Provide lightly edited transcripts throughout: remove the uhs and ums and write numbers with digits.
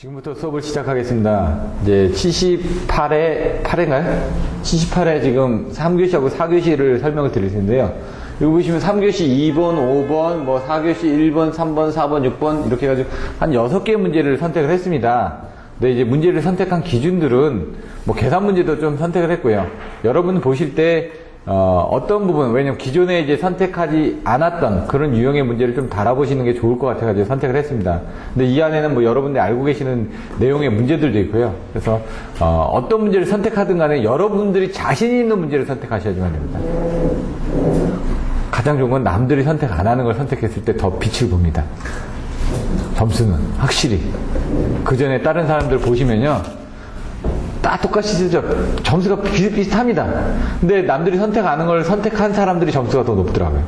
지금부터 수업을 시작하겠습니다. 이제 78회인가요? 78회 지금 3교시하고 4교시를 설명을 드릴 텐데요. 여기 보시면 3교시 2번, 5번, 뭐 4교시 1번, 3번, 4번, 6번 이렇게 해가지고 한 6개의 문제를 선택을 했습니다. 근데 이제 문제를 선택한 기준들은 뭐 계산 문제도 좀 선택을 했고요. 여러분 보실 때 어떤 부분, 왜냐면 기존에 이제 선택하지 않았던 그런 유형의 문제를 좀 달아보시는 게 좋을 것 같아가지고 선택을 했습니다. 근데 이 안에는 뭐 여러분들이 알고 계시는 내용의 문제들도 있고요. 그래서 어떤 문제를 선택하든 간에 여러분들이 자신 있는 문제를 선택하셔야지만 됩니다. 가장 좋은 건 남들이 선택 안 하는 걸 선택했을 때 더 빛을 봅니다. 점수는 확실히. 그 전에 다른 사람들 보시면요. 다 똑같이 쓰죠. 점수가 비슷비슷합니다. 근데 남들이 선택 안 하는 걸 선택한 사람들이 점수가 더 높더라고요.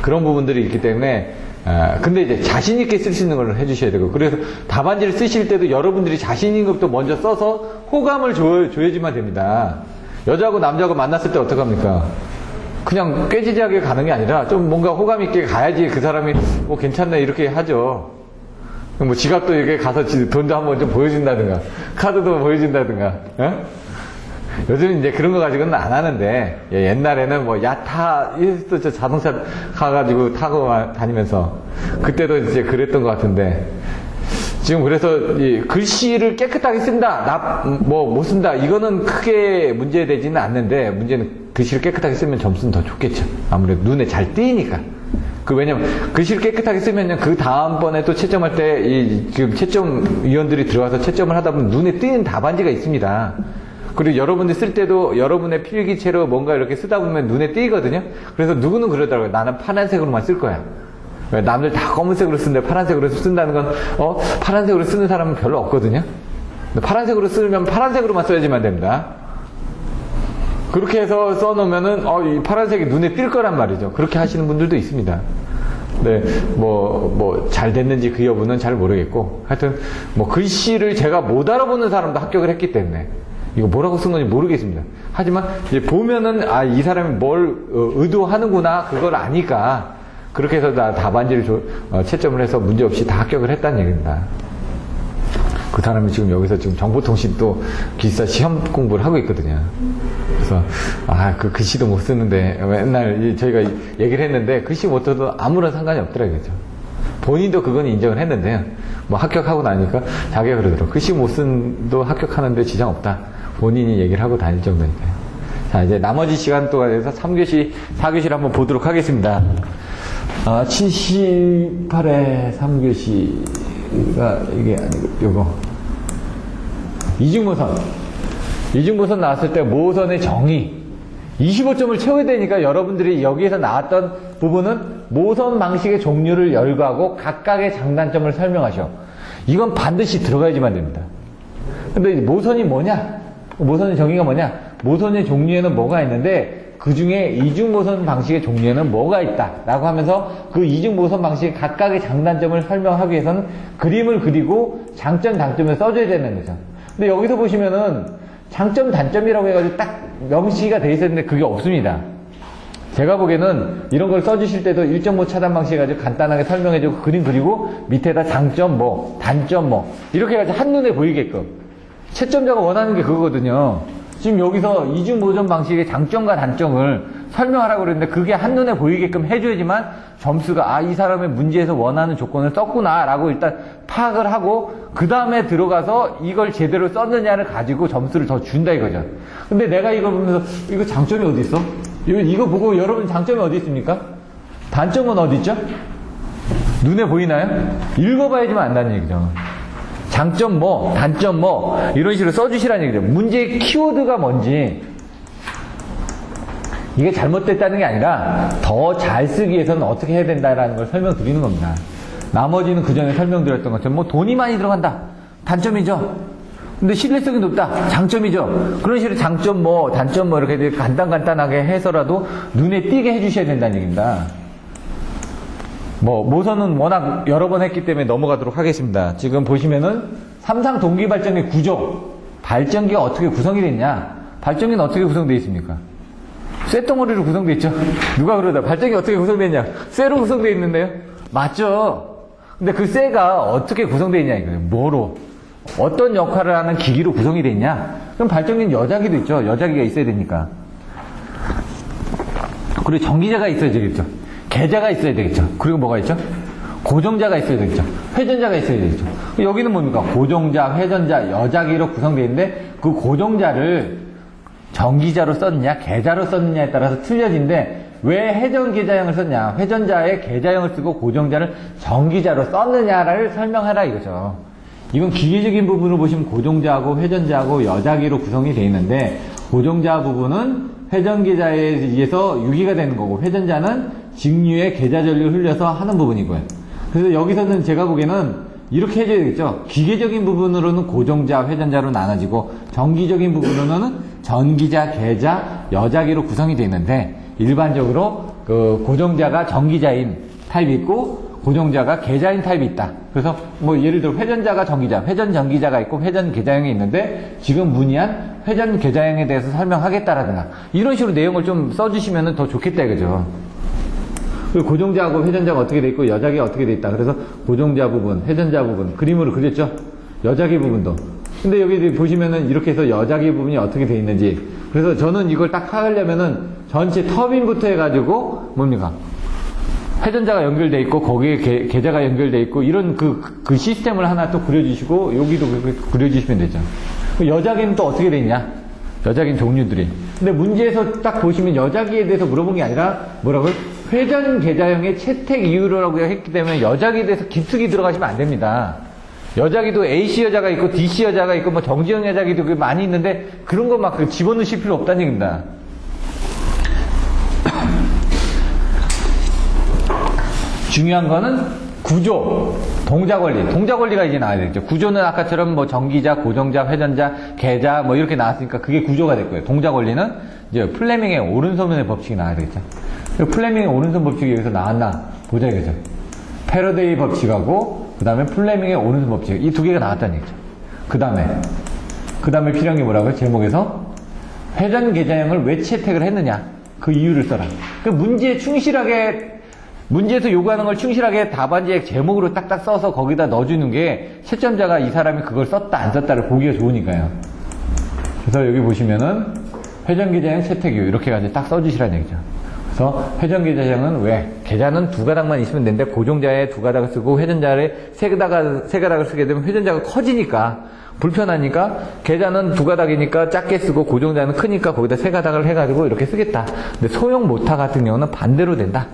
그런 부분들이 있기 때문에 근데 이제 자신 있게 쓸 수 있는 걸 해주셔야 되고, 그래서 답안지를 쓰실 때도 여러분들이 자신 있는 것부터 먼저 써서 호감을 줘야지만 됩니다. 여자하고 남자하고 만났을 때 어떡합니까? 그냥 꾀지지하게 가는 게 아니라 좀 뭔가 호감 있게 가야지 그 사람이 뭐 괜찮네 이렇게 하죠. 뭐 지갑도 이렇게 가서 돈도 한번 좀 보여준다든가 카드도 보여준다든가. 요즘은 이제 그런 거 가지고는 안 하는데, 옛날에는 뭐 야타 저 자동차 가가지고 타고 다니면서 그때도 이제 그랬던 것 같은데, 지금 그래서 이 글씨를 깨끗하게 쓴다, 못 쓴다, 이거는 크게 문제되지는 않는데, 문제는 글씨를 깨끗하게 쓰면 점수는 더 좋겠죠. 아무래도 눈에 잘 띄니까. 왜냐면 글씨를 깨끗하게 쓰면요, 그 다음번에 또 채점할 때 지금 채점위원들이 들어와서 채점을 하다 보면 눈에 띄는 답안지가 있습니다. 그리고 여러분들 쓸 때도 여러분의 필기체로 뭔가 이렇게 쓰다 보면 눈에 띄거든요. 그래서 누구는 그러더라고요. 나는 파란색으로만 쓸 거야. 왜 남들 다 검은색으로 쓰는데 파란색으로 쓴다는 건 파란색으로 쓰는 사람은 별로 없거든요. 근데 파란색으로 쓰면 파란색으로만 써야지만 됩니다. 그렇게 해서 써놓으면은 이 파란색이 눈에 띌 거란 말이죠. 그렇게 하시는 분들도 있습니다. 네, 잘 됐는지 그 여부는 잘 모르겠고, 하여튼 글씨를 제가 못 알아보는 사람도 합격을 했기 때문에 이거 뭐라고 쓴 건지 모르겠습니다. 하지만 이제 보면은 이 사람이 뭘 의도하는구나 그걸 아니까 그렇게 해서 답안지를 채점을 해서 문제 없이 다 합격을 했다는 얘기입니다. 그 사람이 지금 여기서 지금 정보통신 또 기사 시험 공부를 하고 있거든요. 그래서 그 글씨도 못 쓰는데, 맨날 저희가 얘기를 했는데 글씨 못 써도 아무런 상관이 없더라고요. 그죠? 본인도 그건 인정을 했는데요. 합격하고 나니까 자기가 그러더라고요. 글씨 못 쓴도 합격하는데 지장 없다. 본인이 얘기를 하고 다닐 정도니까요. 자, 이제 나머지 시간 동안에서 3교시, 4교시를 한번 보도록 하겠습니다. 78회 3교시가 이게 아니고 요거 이중모선 나왔을 때 모선의 정의 25점을 채워야 되니까 여러분들이 여기에서 나왔던 부분은 모선 방식의 종류를 열거하고 각각의 장단점을 설명하셔. 이건 반드시 들어가야지만 됩니다. 근데 모선이 뭐냐? 모선의 정의가 뭐냐? 모선의 종류에는 뭐가 있는데 그 중에 이중모선 방식의 종류에는 뭐가 있다 라고 하면서 그 이중모선 방식의 각각의 장단점을 설명하기 위해서는 그림을 그리고 장점, 단점을 써줘야 되는 거죠. 근데 여기서 보시면은 장점, 단점이라고 해가지고 딱 명시가 돼 있었는데 그게 없습니다. 제가 보기에는 이런 걸 써주실 때도 1.5 차단 방식 해가지고 간단하게 설명해주고 그림 그리고 밑에다 장점 단점 이렇게 해가지고 한눈에 보이게끔. 채점자가 원하는 게 그거거든요. 지금 여기서 이중모선 방식의 장점과 단점을 설명하라고 그랬는데 그게 한눈에 보이게끔 해줘야지만 점수가 이 사람의 문제에서 원하는 조건을 썼구나 라고 일단 파악을 하고 그 다음에 들어가서 이걸 제대로 썼느냐를 가지고 점수를 더 준다 이거죠. 근데 내가 이거 보면서 이거 장점이 어디 있어? 이거 보고 여러분 장점이 어디 있습니까? 단점은 어디 있죠? 눈에 보이나요? 읽어봐야지만 안다는 얘기죠. 장점 단점 이런 식으로 써주시라는 얘기죠. 문제의 키워드가 뭔지, 이게 잘못됐다는 게 아니라 더 잘 쓰기 위해서는 어떻게 해야 된다라는 걸 설명드리는 겁니다. 나머지는 그 전에 설명드렸던 것처럼 돈이 많이 들어간다, 단점이죠. 근데 신뢰성이 높다, 장점이죠. 그런 식으로 장점 단점 이렇게 간단하게 해서라도 눈에 띄게 해주셔야 된다는 얘기입니다. 모선은 워낙 여러 번 했기 때문에 넘어가도록 하겠습니다. 지금 보시면은 삼상 동기발전기 구조, 발전기가 어떻게 구성이 됐냐? 발전기는 어떻게 구성되어 있습니까? 쇠덩어리로 구성되어 있죠? 누가 그러다 발전기가 어떻게 구성되어 있냐? 쇠로 구성되어 있는데요? 맞죠? 근데 그 쇠가 어떻게 구성되어 있냐 이거예요. 뭐로? 어떤 역할을 하는 기기로 구성이 되어 있냐? 그럼 발전기는 여자기도 있죠. 여자기가 있어야 되니까. 그리고 전기자가 있어야 되겠죠. 계자가 있어야 되겠죠. 그리고 뭐가 있죠? 고정자가 있어야 되겠죠. 회전자가 있어야 되겠죠. 여기는 뭡니까? 고정자, 회전자, 여자기로 구성되어 있는데 그 고정자를 전기자로 썼느냐, 계자로 썼느냐에 따라서 틀려진데 왜 회전 계자형을 썼냐? 회전자에 계자형을 쓰고 고정자를 전기자로 썼느냐를 설명하라 이거죠. 이건 기계적인 부분을 보시면 고정자하고 회전자하고 여자기로 구성이 되어 있는데 고정자 부분은 회전 계자에 의해서 유기가 되는 거고 회전자는 직류의 계자 전류를 흘려서 하는 부분이고요. 그래서 여기서는 제가 보기에는 이렇게 해줘야 되겠죠. 기계적인 부분으로는 고정자, 회전자로 나눠지고 전기적인 부분으로는 전기자, 계자, 여자기로 구성이 되어 있는데 일반적으로 그 고정자가 전기자인 타입이 있고 고정자가 계자인 타입이 있다. 그래서 뭐 예를 들어 회전자가 전기자, 회전 전기자가 있고 회전 계자형이 있는데 지금 문의한 회전 계자형에 대해서 설명하겠다라든가 이런 식으로 내용을 좀 써주시면 더 좋겠다 이거죠. 그리고 고정자하고 회전자가 어떻게 돼 있고 여자기가 어떻게 돼 있다. 그래서 고정자 부분, 회전자 부분 그림으로 그렸죠. 여자기 부분도. 근데 여기 보시면은 이렇게 해서 여자기 부분이 어떻게 돼 있는지. 그래서 저는 이걸 딱 하려면은 전체 터빈부터 해가지고 뭡니까? 회전자가 연결돼 있고 거기에 계자가 연결돼 있고 이런 그 시스템을 하나 또 그려주시고 여기도 그려주시면 되죠. 여자기는 또 어떻게 돼 있냐? 여자기는 종류들이. 근데 문제에서 딱 보시면 여자기에 대해서 물어본 게 아니라 뭐라고요? 회전 계자형의 채택 이유라고 했기 때문에 여자기에 대해서 깊숙이 들어가시면 안 됩니다. 여자기도 AC 여자가 있고 DC 여자가 있고 뭐 정지형 여자기도 많이 있는데 그런 거 막 집어넣으실 필요 없다는 얘기입니다. 중요한 거는 구조, 동작 원리. 동작 원리가 이제 나와야 되겠죠. 구조는 아까처럼 뭐 전기자, 고정자, 회전자, 계자 뭐 이렇게 나왔으니까 그게 구조가 될 거예요. 동작 원리는 이제 플레밍의 오른손의 법칙이 나와야 되겠죠. 플레밍의 오른손 법칙이 여기서 나왔나 보자 이거죠. 패러데이 법칙하고 그 다음에 플레밍의 오른손 법칙 이 두 개가 나왔다는 얘기죠. 그 다음에 필요한 게 뭐라고요? 제목에서 회전 계자형을 왜 채택을 했느냐 그 이유를 써라. 그 문제에 충실하게 문제에서 요구하는 걸 충실하게 답안지에 제목으로 딱딱 써서 거기다 넣어주는 게 채점자가 이 사람이 그걸 썼다 안 썼다를 보기가 좋으니까요. 그래서 여기 보시면은 회전 계자형 채택 이유 이렇게 가지고 딱 써주시라는 얘기죠. 그래서 회전 계자형은 왜? 계자는 두 가닥만 있으면 되는데 고정자에 두 가닥을 쓰고 회전자에 세 가닥을 쓰게 되면 회전자가 커지니까 불편하니까 계자는 두 가닥이니까 작게 쓰고 고정자는 크니까 거기다 세 가닥을 해가지고 이렇게 쓰겠다. 근데 소형 모터 같은 경우는 반대로 된다.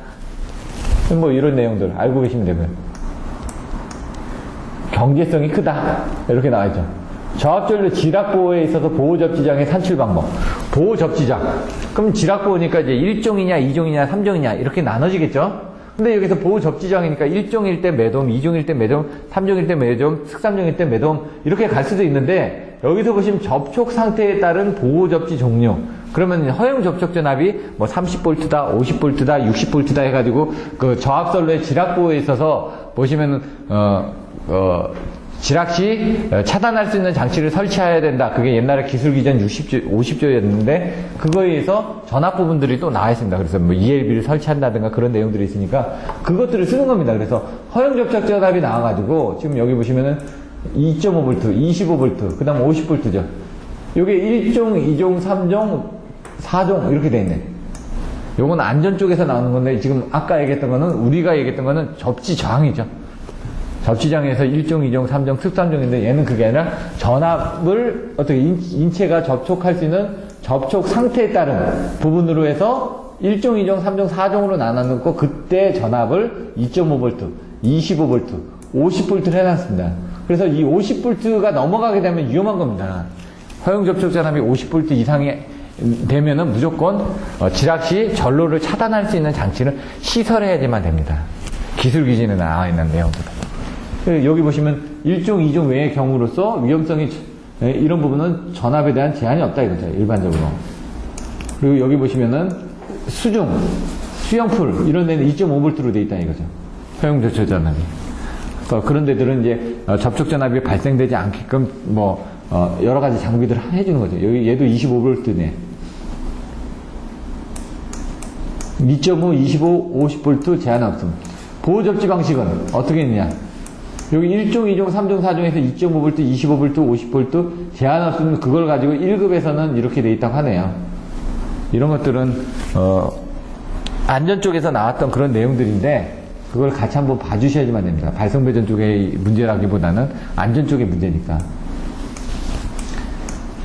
뭐 이런 내용들 알고 계시면 되고요. 경제성이 크다 이렇게 나와있죠. 저압전류 지락보호에 있어서 보호접지장의 산출 방법. 보호접지장 그럼 지락보호니까 이제 1종이냐 2종이냐 3종이냐 이렇게 나눠지겠죠. 근데 여기서 보호접지장이니까 1종일 때 매돔, 2종일 때 매돔, 3종일 때 매돔, 특3종일 때 매돔 이렇게 갈 수도 있는데 여기서 보시면 접촉 상태에 따른 보호접지 종류 그러면 허용 접촉 전압이 뭐 30V다, 50V다, 60V다 해가지고 그 저압선로의 지락보호에 있어서 보시면은 지락 시 차단할 수 있는 장치를 설치해야 된다. 그게 옛날에 기술 기준 50조였는데 그거에 의해서 전압 부분들이 또 나와 있습니다. 그래서 뭐 ELB를 설치한다든가 그런 내용들이 있으니까 그것들을 쓰는 겁니다. 그래서 허용 접촉 전압이 나와가지고 지금 여기 보시면은 2.5V, 25V, 그 다음 50V죠. 요게 1종, 2종, 3종, 4종 이렇게 돼 있네. 요건 안전 쪽에서 나오는 건데 지금 아까 얘기했던 거는 우리가 얘기했던 거는 접지 저항이죠. 접지장에서 1종, 2종, 3종, 특3종인데 얘는 그게 아니라 전압을 어떻게 인체가 접촉할 수 있는 접촉 상태에 따른 부분으로 해서 1종, 2종, 3종, 4종으로 나눠놓고 그때 전압을 2.5V, 25V, 50V를 해놨습니다. 그래서 이 50V가 넘어가게 되면 위험한 겁니다. 허용 접촉 전압이 50V 이상이 되면은 무조건 지락 시 전로를 차단할 수 있는 장치를 시설해야지만 됩니다. 기술 기준에 나와 있는 내용들. 여기 보시면 1종, 2종 외의 경우로서 위험성이 이런 부분은 전압에 대한 제한이 없다 이거죠. 일반적으로. 그리고 여기 보시면은 수영풀 이런 데는 2.5V로 돼 있다 이거죠. 허용 접촉 전압이. 그런 데들은 이제 접촉 전압이 발생되지 않게끔 뭐 여러 가지 장비들을 해주는 거죠. 여기 얘도 25V네. 2.5, 25, 50V 제한 없음. 보호 접지 방식은 어떻게 있느냐? 여기 1종, 2종, 3종, 4종에서 2.5V, 25V, 50V 제한 없으면 그걸 가지고 1급에서는 이렇게 돼 있다고 하네요. 이런 것들은 안전 쪽에서 나왔던 그런 내용들인데 그걸 같이 한번 봐주셔야지만 됩니다. 발성배전 쪽의 문제라기보다는 안전 쪽의 문제니까.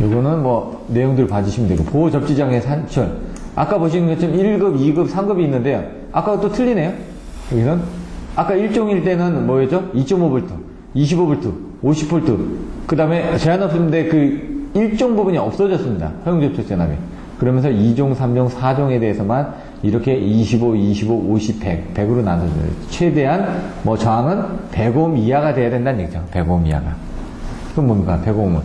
요거는 뭐 내용들 봐주시면 되고, 보호접지장의 산출. 아까 보시는 것처럼 1급, 2급, 3급이 있는데요. 아까가 또 틀리네요. 여기는 아까 1종일 때는 뭐였죠? 2.5V, 25V, 50V. 그 다음에 제한 없는데 그 1종 부분이 없어졌습니다. 허용접촉 전압이. 그러면서 2종, 3종, 4종에 대해서만 이렇게 25, 25, 50, 100, 100으로 나눠져요. 최대한 뭐 저항은 100오hm 이하가 돼야 된다는 얘기죠. 100오hm 이하가. 그럼 뭡니까? 100ohm은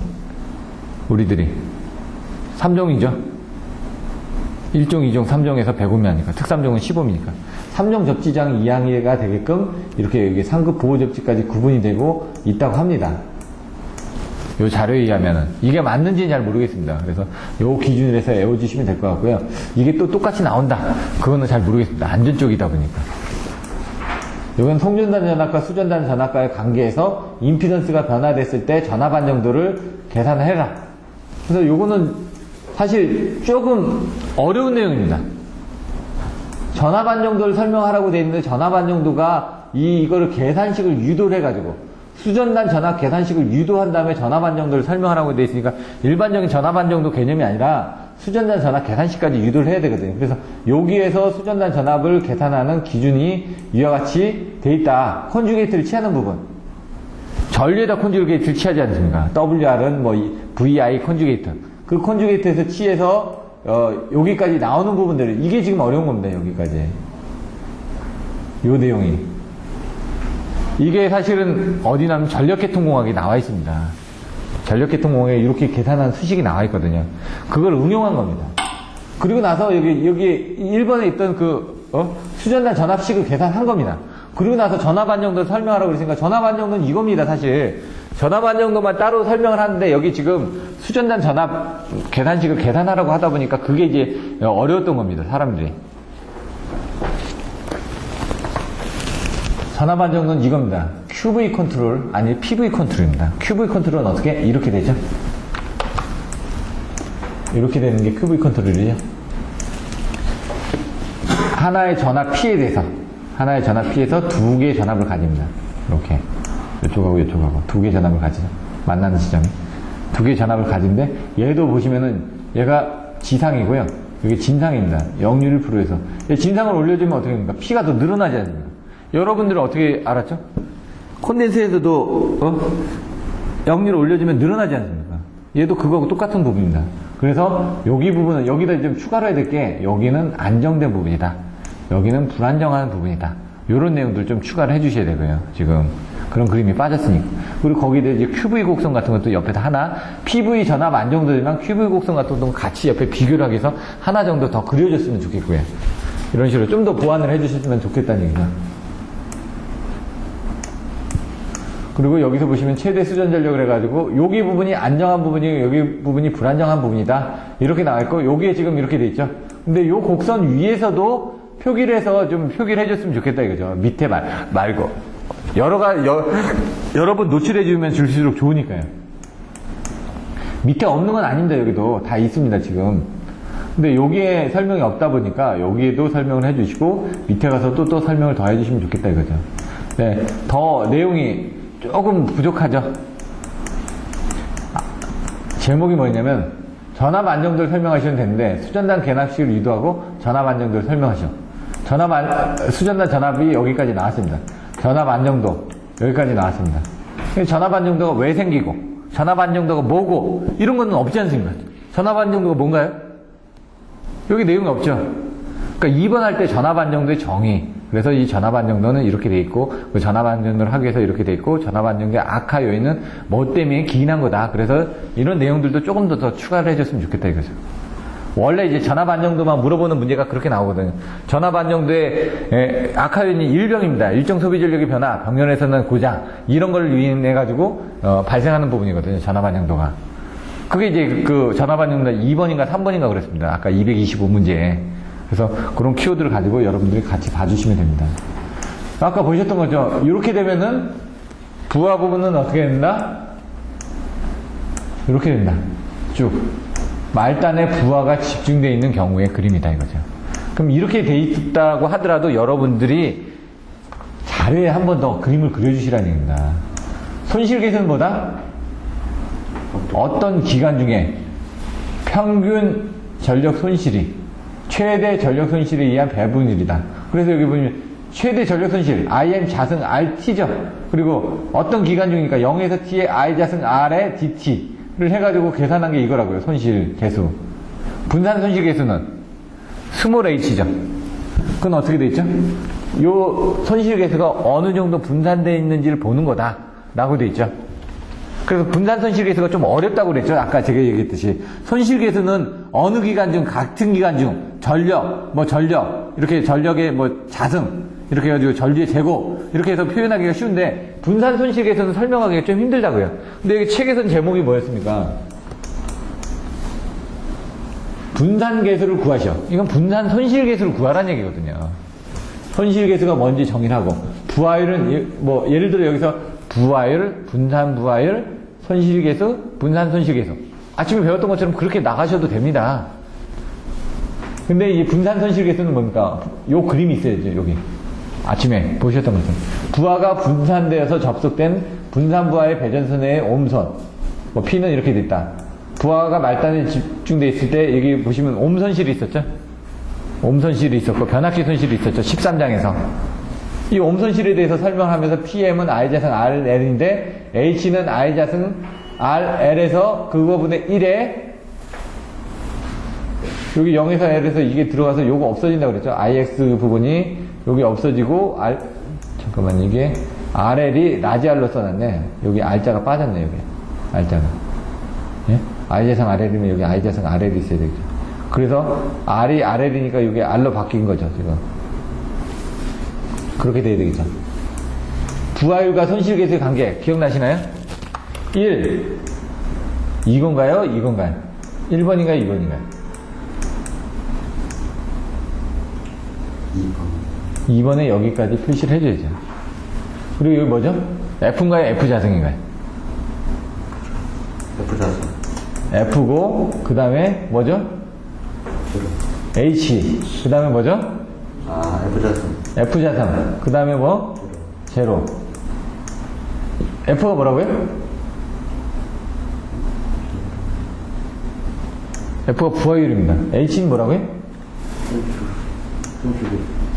우리들이 3종이죠. 1종, 2종, 3종에서 100ohm이 하니까 특3종은 10ohm이니까 3종 접지장 이하가 되게끔 이렇게 여기 상급 보호 접지까지 구분이 되고 있다고 합니다. 요 자료에 의하면은 이게 맞는지는 잘 모르겠습니다. 그래서 요 기준으로 해서 외워주시면 될 것 같고요. 이게 또 똑같이 나온다. 그거는 잘 모르겠습니다. 안전 쪽이다 보니까. 이건 송전단 전압과 수전단 전압과의 관계에서 임피던스가 변화됐을 때 전압 안정도를 계산해라. 그래서 요거는 사실 조금 어려운 내용입니다. 전압 안정도를 설명하라고 되어 있는데 전압 안정도가 이거를 계산식을 유도를 해가지고 수전단 전압 계산식을 유도한 다음에 전압 안정도를 설명하라고 되어 있으니까 일반적인 전압 안정도 개념이 아니라 수전단 전압 계산식까지 유도를 해야 되거든요. 그래서 여기에서 수전단 전압을 계산하는 기준이 이와 같이 되어 있다. 콘주게이트를 취하는 부분. 전류에다 콘주게이트를 취하지 않습니까? WR은 뭐 VI 콘주게이트. 그 콘주게이트에서 취해서 여기까지 나오는 부분들, 이게 지금 어려운 겁니다. 여기까지. 요 내용이. 이게 사실은 어디 나면 전력계통공학에 나와 있습니다. 전력계통공학에 이렇게 계산한 수식이 나와 있거든요. 그걸 응용한 겁니다. 그리고 나서 여기 1번에 있던 수전단 전압식을 계산한 겁니다. 그리고 나서 전압 안정도 설명하라고 그랬으니까 전압 안정도는 이겁니다, 사실. 전압 안정도만 따로 설명을 하는데 여기 지금 수전단 전압 계산식을 계산하라고 하다 보니까 그게 이제 어려웠던 겁니다, 사람들이. 전압 안정도는 이겁니다. QV 컨트롤, 아니 PV 컨트롤입니다. QV 컨트롤은 어떻게? 이렇게 되죠? 이렇게 되는 게 QV 컨트롤이죠. 하나의 전압 P에 대해서 두 개의 전압을 가집니다. 이렇게. 이쪽하고 두 개의 전압을 가지죠. 만나는 지점이. 두 개의 전압을 가진데, 얘도 보시면은 얘가 지상이고요. 이게 진상입니다. 0.1%에서. 진상을 올려주면 어떻게 됩니까? P가 더 늘어나지 않습니까? 여러분들은 어떻게 알았죠? 콘덴서에서도 0.1을 올려주면 늘어나지 않습니까? 얘도 그거하고 똑같은 부분입니다. 그래서 여기 부분은 여기다 좀 추가로 해야 될 게 여기는 안정된 부분이다. 여기는 불안정한 부분이다. 이런 내용들 좀 추가를 해주셔야 되고요. 지금 그런 그림이 빠졌으니까. 그리고 거기에 이제 QV 곡선 같은 것도 옆에다 하나, PV 전압 안정도지만 QV 곡선 같은 것도 같이 옆에 비교를 하기 위해서 하나 정도 더 그려줬으면 좋겠고요. 이런 식으로 좀 더 보완을 해주셨으면 좋겠다는 얘기죠. 그리고 여기서 보시면 최대 수전 전력을 해가지고 여기 부분이 안정한 부분이고 여기 부분이 불안정한 부분이다. 이렇게 나와있고 여기에 지금 이렇게 돼 있죠. 근데 요 곡선 위에서도 표기를 해서 좀 표기를 해줬으면 좋겠다 이거죠. 밑에 말고. 여러 번 노출해주면 줄수록 좋으니까요. 밑에 없는 건 아닙니다. 여기도 다 있습니다 지금. 근데 여기에 설명이 없다 보니까 여기에도 설명을 해주시고 밑에 가서 또 설명을 더 해주시면 좋겠다 이거죠. 네, 더 내용이 조금 부족하죠. 제목이 뭐냐면 전압 안정도를 설명하시면 되는데 수전단 개납식을 유도하고 전압 안정도를 설명하시오. 수전단 전압이 여기까지 나왔습니다. 전압 안정도 여기까지 나왔습니다. 전압 안정도가 왜 생기고 전압 안정도가 뭐고 이런 거는 없지 않습니까? 전압 안정도가 뭔가요? 여기 내용이 없죠. 그러니까 2번 할 때 전압 안정도의 정의. 그래서 이 전압 안정도는 이렇게 돼 있고 그 전압 안정도를 하기 위해서 이렇게 돼 있고 전압 안정도의 악화 요인은 뭐 때문에 기인한 거다. 그래서 이런 내용들도 조금 더 추가를 해줬으면 좋겠다 이거죠. 원래 이제 전압 안정도만 물어보는 문제가 그렇게 나오거든요. 전압 안정도의 악화 요인이 일병입니다. 일정 소비 전력의 변화, 병렬에서는 고장 이런 걸 유인해 가지고 발생하는 부분이거든요. 전압 안정도가. 그게 이제 그 전압 안정도 2번인가 3번인가 그랬습니다. 아까 225문제에. 그래서 그런 키워드를 가지고 여러분들이 같이 봐주시면 됩니다. 아까 보셨던 거죠. 이렇게 되면은 부하 부분은 어떻게 된다? 이렇게 된다. 쭉. 말단에 부하가 집중되어 있는 경우의 그림이다 이거죠. 그럼 이렇게 돼 있다고 하더라도 여러분들이 자료에 한 번 더 그림을 그려주시라는 얘기입니다. 손실계수는 뭐다? 어떤 기간 중에 평균 전력 손실이 최대 전력 손실에 의한 배분율이다. 그래서 여기 보면 최대 전력 손실 IM 자승 RT죠. 그리고 어떤 기간 중이니까 0에서 T에 I 자승 R에 DT를 해가지고 계산한 게 이거라고요. 손실 계수. 분산 손실 계수는 스몰 h죠. 그건 어떻게 돼 있죠? 요 손실 계수가 어느 정도 분산되어 있는지를 보는 거다 라고 돼 있죠. 그래서 분산 손실 계수가 좀 어렵다고 그랬죠. 아까 제가 얘기했듯이 손실 계수는 어느 기간 중 같은 기간 중 전력 이렇게 전력의 자승 이렇게 해가지고 전류의 재고 이렇게 해서 표현하기가 쉬운데 분산 손실 계수는 설명하기가 좀 힘들다고요. 근데 여기 책에서는 제목이 뭐였습니까? 분산 계수를 구하시오. 이건 분산 손실 계수를 구하라는 얘기거든요. 손실 계수가 뭔지 정의를 하고 부하율은 예를 들어 여기서 부하율, 분산 부하율, 손실 계수, 분산 손실 계수. 아침에 배웠던 것처럼 그렇게 나가셔도 됩니다. 근데 이 분산 손실 계수는 뭡니까? 요 그림이 있어야죠. 여기 아침에 보셨던 것처럼 부하가 분산되어서 접속된 분산 부하의 배전선의 옴선. P는 이렇게 돼 있다. 부하가 말단에 집중되어 있을 때 여기 보시면 옴손실이 있었죠? 옴손실이 있었고 변압기 손실이 있었죠. 13장에서. 이 옴손실에 대해서 설명하면서 PM은 I자승 RL인데 H는 I자승 RL에서 그거분의 1에 여기 0에서 L에서 이게 들어가서 요거 없어진다고 그랬죠. IX 부분이 여기 없어지고 잠깐만 이게 RL이 라지알로 써놨네. 여기 R자가 빠졌네. 여기 R자가. 예? I자승 RL이면 여기 I자승 RL이 있어야 되겠죠. 그래서 R이 RL이니까 여기 R로 바뀐 거죠, 지금. 그렇게 돼야 되겠죠. 부하율과 손실계수의 관계, 기억나시나요? 1. 이건가요? 이건가요? 1번인가요? 2번인가요? 2번. 2번에 여기까지 표시를 해줘야죠. 그리고 여기 뭐죠? F인가요? F자승인가요? F자승. F고, 그 다음에 뭐죠? H. 그 다음에 뭐죠? F자승. F자승. 그 다음에 뭐? 제로. F가 뭐라고요? F가 부하율입니다. H는 뭐라고요?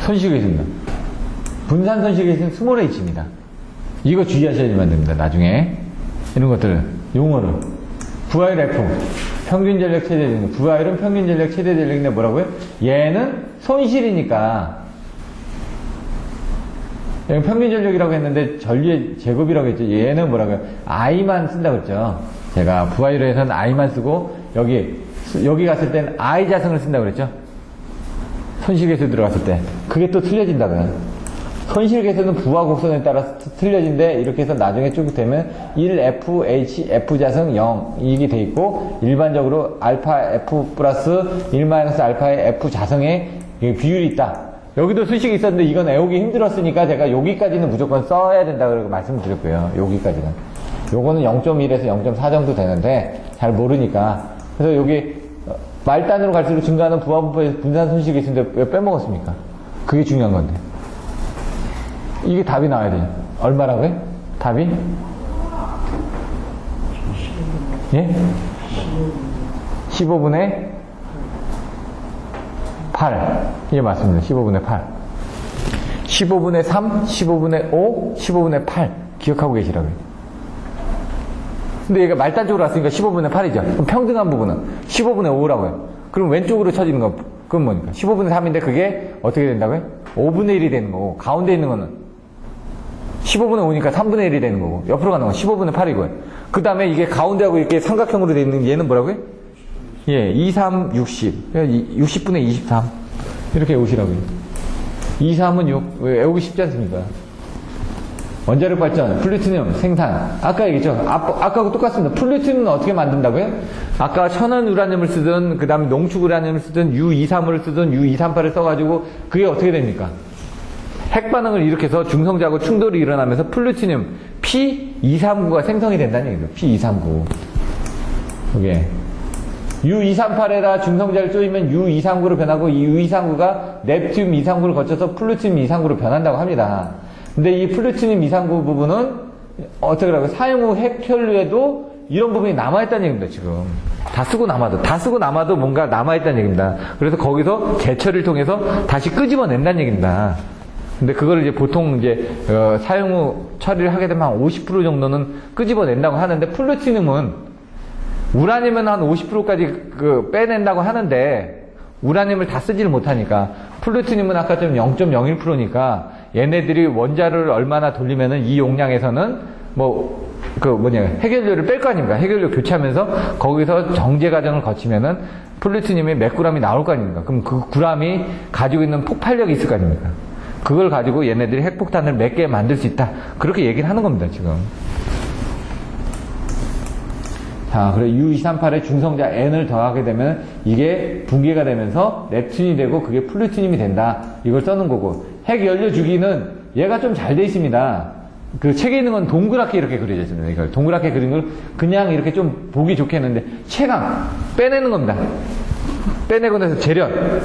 손실계수입니다. 분산 손실계수는 스몰 h입니다. 이거 주의하셔야만 됩니다. 나중에 이런 것들 용어를 부하율 F 평균 전력 최대 전력 부하율은 평균 전력 최대 전력인데 뭐라고요? 얘는 손실이니까 여기 평균 전력이라고 했는데 전류의 제곱이라고 했죠. 얘는 뭐라고요? I만 쓴다고 했죠. 제가 부하율에서는 I만 쓰고 여기 갔을 땐 I 자승을 쓴다고 그랬죠. 손실계수 들어갔을 때 그게 또 틀려진다고요. 손실계수는 부하 곡선에 따라서 틀려진데 이렇게 해서 나중에 쭉 되면 1F, H, F자승 0 이게 돼 있고 일반적으로 알파 F 플러스 1-알파의 F자승에 비율이 있다. 여기도 수식이 있었는데 이건 외우기 힘들었으니까 제가 여기까지는 무조건 써야 된다고 말씀드렸고요. 여기까지는. 요거는 0.1에서 0.4 정도 되는데 잘 모르니까. 그래서 여기 말단으로 갈수록 증가하는 부하분포에서 분산 손실계수인데 왜 빼먹었습니까? 그게 중요한 건데. 이게 답이 나와야 돼요. 얼마라고요? 답이? 예? 15분의 8. 이게 맞습니다. 15분의 8. 15분의 3, 15분의 5, 15분의 8. 기억하고 계시라고요. 근데 얘가 말단 쪽으로 왔으니까 15분의 8이죠. 그럼 평등한 부분은 15분의 5라고요. 그럼 왼쪽으로 쳐지는 거, 그건 뭐니까? 15분의 3인데 그게 어떻게 된다고요? 5분의 1이 되는 거고, 가운데 있는 거는 15분의 5니까 3분의 1이 되는 거고, 옆으로 가는 건 15분의 8이고요. 그 다음에 이게 가운데하고 이렇게 삼각형으로 되어 있는 얘는 뭐라고요? 예, 2, 3, 60. 60분의 23. 이렇게 외우시라고요. 2, 3은 6. 외우기 쉽지 않습니까? 원자력 발전, 플루토늄 생산. 아까 얘기했죠? 아까하고 똑같습니다. 플루토늄은 어떻게 만든다고요? 아까 천연 우라늄을 쓰든, 그 다음에 농축 우라늄을 쓰든, U235를 쓰든, U238을 써가지고, 그게 어떻게 됩니까? 핵반응을 일으켜서 중성자하고 충돌이 일어나면서 플루토늄 P239가 생성이 된다는 얘기죠. P239. 이게 U238에다 중성자를 쪼이면 U239로 변하고 이 U239가 넵튠 239를 거쳐서 플루토늄 239로 변한다고 합니다. 근데 이 플루토늄 239 부분은 어떻게 하라고 사용 후 핵혈류에도 이런 부분이 남아있다는 얘기입니다, 지금. 다 쓰고 남아도 뭔가 남아있다는 얘기입니다. 그래서 거기서 재처리를 통해서 다시 끄집어낸다는 얘기입니다. 근데 그걸 이제 보통 이제, 사용 후 처리를 하게 되면 한 50% 정도는 끄집어낸다고 하는데, 플루토늄은 우라늄은 한 50%까지 빼낸다고 하는데, 우라늄을 다 쓰지를 못하니까, 플루토늄은 아까 좀 0.01%니까, 얘네들이 원자를 얼마나 돌리면은 이 용량에서는 핵연료를 뺄 거 아닙니까? 핵연료 교체하면서 거기서 정제 과정을 거치면은 플루토늄이 몇 g이 나올 거 아닙니까? 그럼 그 g이 가지고 있는 폭발력이 있을 거 아닙니까? 그걸 가지고 얘네들이 핵폭탄을 몇 개 만들 수 있다. 그렇게 얘기를 하는 겁니다, 지금. 자, 그래 U238에 중성자 N을 더하게 되면 이게 붕괴가 되면서 넵튠이 되고 그게 플루토늄이 된다. 이걸 써놓은 거고. 핵연료 주기는 얘가 좀 잘 돼 있습니다. 그 책에 있는 건 동그랗게 이렇게 그려져 있습니다. 이걸 동그랗게 그린 걸 그냥 이렇게 좀 보기 좋게 했는데 채광 빼내는 겁니다. 빼내고 나서 재련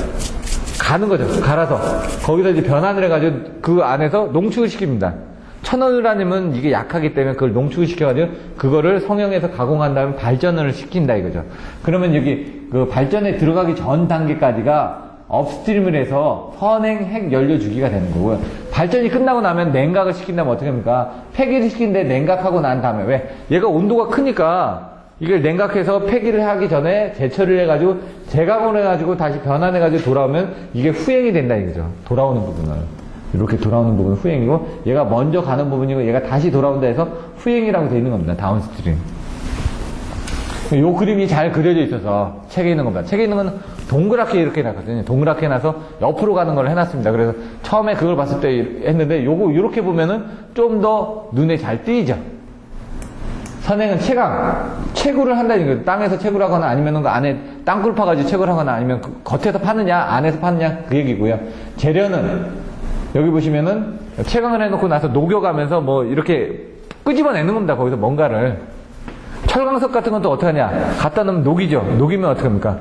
가는 거죠. 갈아서 거기다 이제 변환을 해가지고 그 안에서 농축을 시킵니다. 천연우라늄은 이게 약하기 때문에 그걸 농축을 시켜가지고 그거를 성형해서 가공한 다음에 발전을 시킨다 이거죠. 그러면 여기 그 발전에 들어가기 전 단계까지가 업스트림을 해서 선행 핵 연료 주기가 되는 거고요. 발전이 끝나고 나면 냉각을 시킨다면 어떻게 합니까? 폐기를 시키는데 냉각하고 난 다음에 왜? 얘가 온도가 크니까 이걸 냉각해서 폐기를 하기 전에 재처리를 해가지고 재가공을 해가지고 다시 변환해가지고 돌아오면 이게 후행이 된다 이거죠. 돌아오는 부분을. 이렇게 돌아오는 부분은 후행이고 얘가 먼저 가는 부분이고 얘가 다시 돌아온다 해서 후행이라고 되어 있는 겁니다. 다운스트림. 요 그림이 잘 그려져 있어서 책에 있는 겁니다. 책에 있는 건 동그랗게 이렇게 해놨거든요. 동그랗게 해놔서 옆으로 가는 걸 해놨습니다. 그래서 처음에 그걸 봤을 때 했는데 요거 이렇게 보면은 좀 더 눈에 잘 띄죠. 선행은 채굴을 한다는 거예요. 땅에서 채굴하거나 아니면 그 안에 땅굴 파가지고 채굴하거나 아니면 그 겉에서 파느냐 안에서 파느냐 그 얘기고요. 재련은 여기 보시면은 채광을 해놓고 나서 녹여가면서 뭐 이렇게 끄집어내는 겁니다. 거기서 뭔가를. 철광석 같은 건 또 어떻게 하냐. 갖다 놓으면 녹이죠. 녹이면 어떻게 합니까?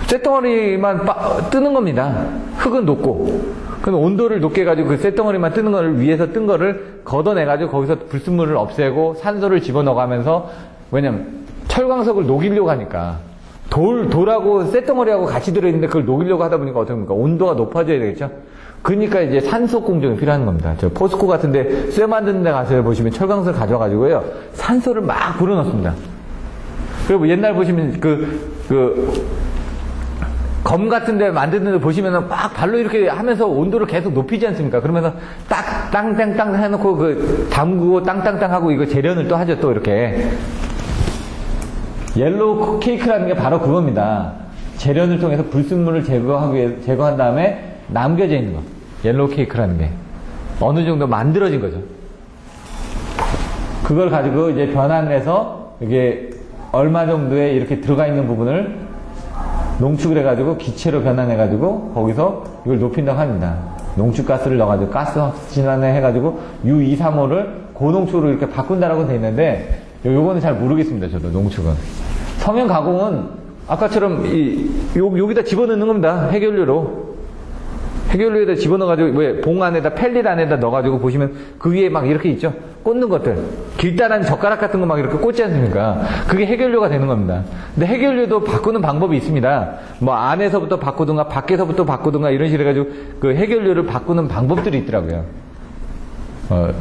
쇳덩어리만 뜨는 겁니다. 흙은 녹고. 그럼 온도를 높게 해가지고 그 쇳덩어리만 뜨는 거를 위에서 뜬 거를 걷어내가지고 거기서 불순물을 없애고 산소를 집어넣어가면서 왜냐면 철광석을 녹이려고 하니까 돌하고 쇳덩어리하고 같이 들어있는데 그걸 녹이려고 하다 보니까 어떻게 합니까? 온도가 높아져야 되겠죠? 그러니까 이제 산소 공정이 필요한 겁니다. 저 포스코 같은데 쇠 만드는 데 가서 보시면 철광석을 가져가지고요. 산소를 막 불어넣습니다. 그리고 옛날 보시면 검 같은 데 만드는 데 보시면은 막 발로 이렇게 하면서 온도를 계속 높이지 않습니까? 그러면서 딱, 땅땅땅 해놓고 담그고 땅땅땅 하고 이거 재련을 또 하죠. 또 이렇게. 옐로우 케이크라는 게 바로 그겁니다. 재련을 통해서 불순물을 제거한 다음에 남겨져 있는 거. 옐로우 케이크라는 게. 어느 정도 만들어진 거죠. 그걸 가지고 이제 변환을 해서 이게 얼마 정도에 이렇게 들어가 있는 부분을 농축을 해가지고 기체로 변환해가지고 거기서 이걸 높인다고 합니다. 농축가스를 넣어가지고 가스 진환을 해가지고 U235를 고농축으로 이렇게 바꾼다라고 돼 있는데 요거는 잘 모르겠습니다. 저도 농축은. 성형 가공은 아까처럼 여기다 집어넣는 겁니다. 핵연료에다 집어넣어가지고, 왜, 봉 안에다, 펠릿 안에다 넣어가지고 보시면 그 위에 막 이렇게 있죠? 꽂는 것들. 길다란 젓가락 같은 거 막 이렇게 꽂지 않습니까? 그게 핵연료가 되는 겁니다. 근데 핵연료도 바꾸는 방법이 있습니다. 뭐 안에서부터 바꾸든가, 밖에서부터 바꾸든가 이런 식으로 해가지고 그 핵연료를 바꾸는 방법들이 있더라고요.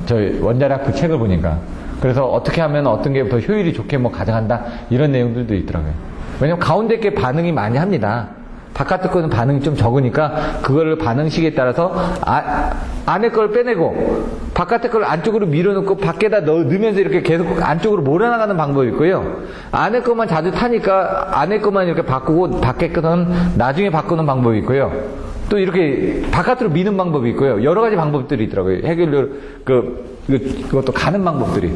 저희 원자력 그 책을 보니까. 그래서 어떻게 하면 어떤 게 더 효율이 좋게 뭐 가져간다. 이런 내용들도 있더라고요. 왜냐면 가운데 게 반응이 많이 합니다. 바깥에 거는 반응이 좀 적으니까 그거를 반응식에 따라서 안에 걸 빼내고 바깥에 걸 안쪽으로 밀어넣고 밖에다 넣으면서 이렇게 계속 안쪽으로 몰아나가는 방법이 있고요. 안에 것만 자주 타니까 안에 것만 이렇게 바꾸고 밖에 거는 나중에 바꾸는 방법이 있고요. 또 이렇게 바깥으로 미는 방법이 있고요. 여러 가지 방법들이 있더라고요. 핵연료 그것도 가는 방법들이.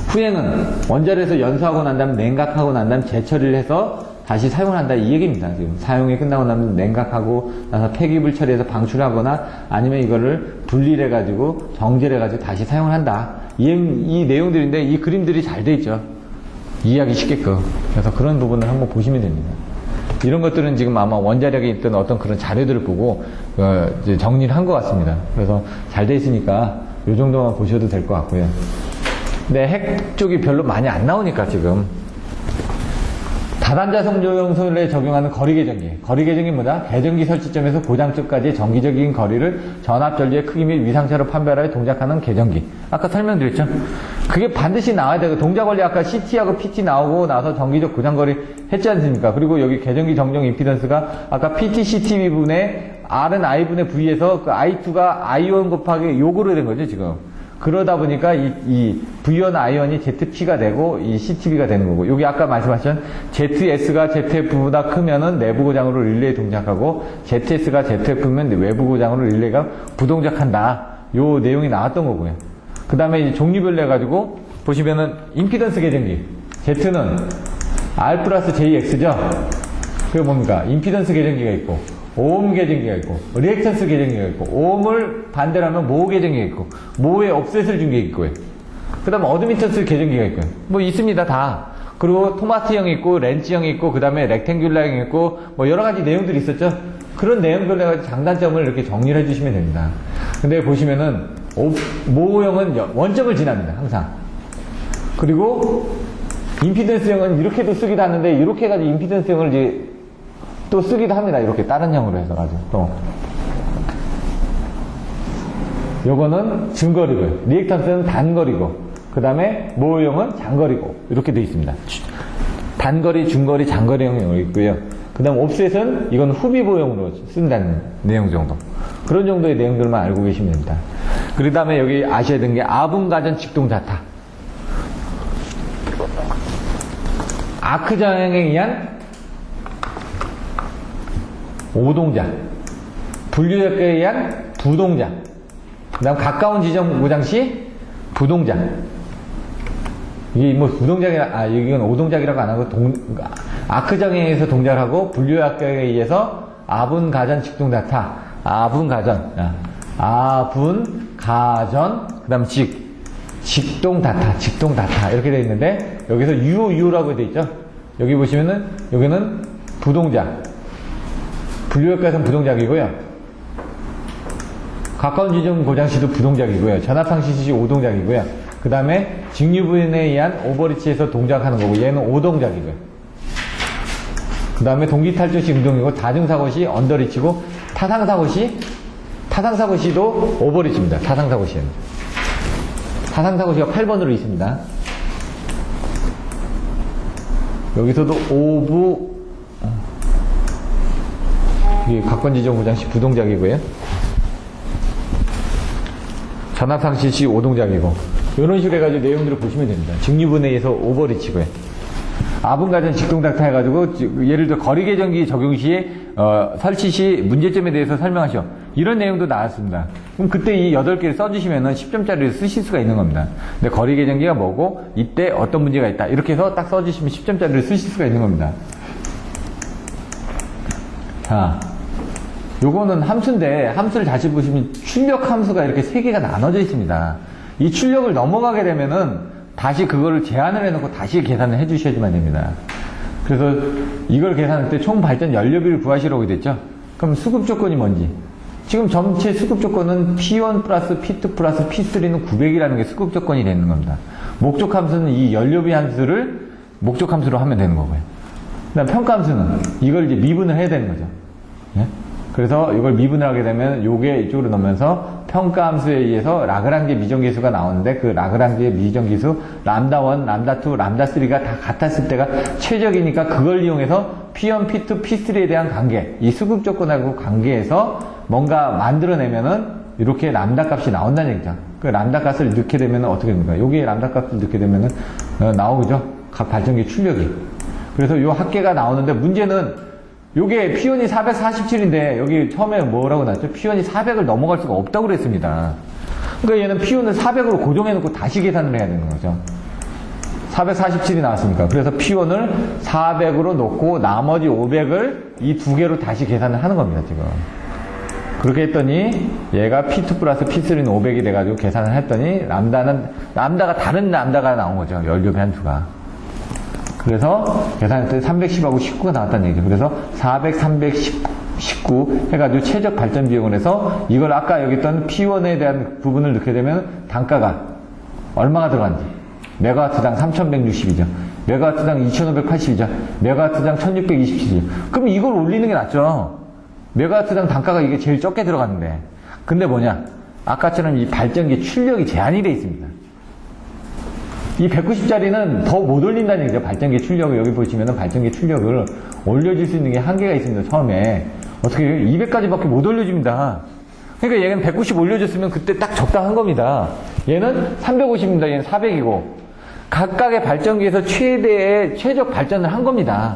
후행은 원자로에서 연소하고 난 다음에 냉각하고 난 다음에 재처리를 해서 다시 사용을 한다 이 얘기입니다. 지금 사용이 끝나고 나면 냉각하고 나서 폐기물 처리해서 방출하거나 아니면 이거를 분리를 해가지고 정제를 해가지고 다시 사용을 한다. 이 내용들인데 이 그림들이 잘 돼 있죠. 이해하기 쉽게끔. 그래서 그런 부분을 한번 보시면 됩니다. 이런 것들은 지금 아마 원자력에 있던 어떤 그런 자료들을 보고 이제 정리를 한 것 같습니다. 그래서 잘 돼 있으니까 이 정도만 보셔도 될 것 같고요. 근데 핵 쪽이 별로 많이 안 나오니까 지금 다단자 성조용소에 적용하는 거리 계정기. 거리 계정기 뭐다? 계정기 설치점에서 고장점까지의 정기적인 거리를 전압전류의 크기 및 위상차로 판별하여 동작하는 계정기. 아까 설명드렸죠? 그게 반드시 나와야 되고, 동작 원리 아까 CT하고 PT 나오고 나서 정기적 고장거리 했지 않습니까? 그리고 여기 계정기 정정 임피던스가 아까 PT, CTV 분의 R은 I분의 V에서 그 I2가 I1 곱하기 요거로 된 거죠, 지금. 그러다 보니까 이 V1 I1이 ZP가 되고 이 CTV가 되는 거고, 여기 아까 말씀하신 ZS가 ZF보다 크면은 내부 고장으로 릴레이 동작하고 ZS가 ZF면 외부 고장으로 릴레이가 부동작한다. 요 내용이 나왔던 거고요. 그 다음에 이제 종류별로 해가지고 보시면은 임피던스 계정기 Z는 R 플러스 JX죠. 그게 뭡니까? 임피던스 계정기가 있고 오음 계정기가 있고 리액턴스 계정기가 있고, 오음을 반대로 하면 모호 계정기가 있고 모호에 옵셋을 준 게 있고요. 그 다음에 어드미턴스 계정기가 있고요. 뭐 있습니다 다. 그리고 토마스형이 있고 렌치형이 있고 그 다음에 렉탱귤라형이 있고 뭐 여러 가지 내용들이 있었죠. 그런 내용별로 해가지고 장단점을 이렇게 정리를 해주시면 됩니다. 근데 보시면은 모호형은 원점을 지납니다 항상. 그리고 임피던스형은 이렇게도 쓰기도 하는데 이렇게 해가지고 임피던스형을 이제 또 쓰기도 합니다. 이렇게 다른 형으로 해서 가지고 또 요거는 중거리고요. 리액턴스는 단거리고 그 다음에 모호형은 장거리고 이렇게 되어 있습니다. 단거리, 중거리, 장거리형이 있고요. 그 다음 옵셋은 이건 후비보형으로 쓴다는 내용 정도. 그런 정도의 내용들만 알고 계시면 됩니다. 그 다음에 여기 아셔야 되는 게 아분가전 직동자타. 아크정형에 의한 오동작, 분류역에 의한 부동작, 그 다음 가까운 지점 고장 시 부동작. 이게 뭐 부동작이라, 이건 오동작이라고 안 하고 아크정형에서 동작을 하고 분류역에 의해서 아분가전 직동자타, 아분가전, 그 다음 직동다타 이렇게 되어 있는데 여기서 유라고 되어 있죠. 여기 보시면은 여기는 부동작, 분류역에서는 부동작이고요. 가까운 지점 고장시도 부동작이고요. 전압상시시 오동작이고요. 그 다음에 직류부인에 의한 오버리치에서 동작하는 거고 얘는 오동작이고요. 그 다음에 동기탈출시 운동이고 다중사고시 언더리치고 타상사고시도 오버리치입니다. 타상사고시는. 타상사고시가 8번으로 있습니다. 여기서도 이게 각권지점 고장시 부동작이고요. 전압상실시 오동작이고 이런 식으로 해가지고 내용들을 보시면 됩니다. 직류분해에서 오버리치고요. 아분가전 직동닥터 해가지고 예를 들어 거리계정기 적용 시에 설치 시 문제점에 대해서 설명하셔. 이런 내용도 나왔습니다. 그럼 그때 이 8개를 써주시면은 10점짜리를 쓰실 수가 있는 겁니다. 근데 거리계정기가 뭐고 이때 어떤 문제가 있다 이렇게 해서 딱 써주시면 10점짜리를 쓰실 수가 있는 겁니다. 자, 요거는 함수인데 함수를 다시 보시면 출력 함수가 이렇게 3개가 나눠져 있습니다. 이 출력을 넘어가게 되면은 다시 그거를 제한을 해놓고 다시 계산을 해주셔야지만 됩니다. 그래서 이걸 계산할 때 총 발전 연료비를 구하시라고 됐죠. 그럼 수급 조건이 뭔지. 지금 전체 수급 조건은 P1 플러스 P2 플러스 P3는 900이라는 게 수급 조건이 되는 겁니다. 목적 함수는 이 연료비 함수를 목적 함수로 하면 되는 거고요. 그다음 평가 함수는 이걸 이제 미분을 해야 되는 거죠. 예? 그래서 이걸 미분을 하게 되면 요게 이쪽으로 넣으면서 평가 함수에 의해서 라그랑지 미정계수가 나오는데 그 라그랑지의 미정계수 람다1, 람다2, 람다3가 다 같았을 때가 최적이니까 그걸 이용해서 P1, P2, P3에 대한 관계, 이 수급 조건하고 관계에서 뭔가 만들어내면은 이렇게 람다 값이 나온다는 얘기죠. 그 람다 값을 넣게 되면은 어떻게 됩니까? 여기에 람다 값을 넣게 되면은 나오죠. 각 발전기 출력이. 그래서 요 합계가 나오는데 문제는 요게 P1이 447인데 여기 처음에 뭐라고 나왔죠? P1이 400을 넘어갈 수가 없다고 그랬습니다. 그러니까 얘는 P1을 400으로 고정해놓고 다시 계산을 해야 되는 거죠. 447이 나왔으니까. 그래서 P1을 400으로 놓고 나머지 500을 이 두 개로 다시 계산을 하는 겁니다, 지금. 그렇게 했더니 얘가 P2 플러스 P3는 500이 돼가지고 계산을 했더니 람다가 다른 람다가 나온 거죠. 연료비 한 두가. 그래서 계산했더니 310하고 19가 나왔다는 얘기죠. 그래서 400, 319 해가지고 최적 발전 비용을 해서 이걸 아까 여기 있던 P1에 대한 부분을 넣게 되면 단가가 얼마가 들어간지. 메가와트당 3160이죠. 메가와트당 2580이죠. 메가와트당 1627이죠. 그럼 이걸 올리는 게 낫죠. 메가와트당 단가가 이게 제일 적게 들어갔는데. 근데 뭐냐? 아까처럼 이 발전기 출력이 제한이 되어 있습니다. 이 190짜리는 더 못 올린다는 얘기죠. 발전기 출력을 여기 보시면은 발전기 출력을 올려줄 수 있는 게 한계가 있습니다. 처음에. 어떻게 200까지밖에 못 올려줍니다. 그러니까 얘는 190 올려줬으면 그때 딱 적당한 겁니다. 얘는 350입니다. 얘는 400이고. 각각의 발전기에서 최대의 최적 발전을 한 겁니다.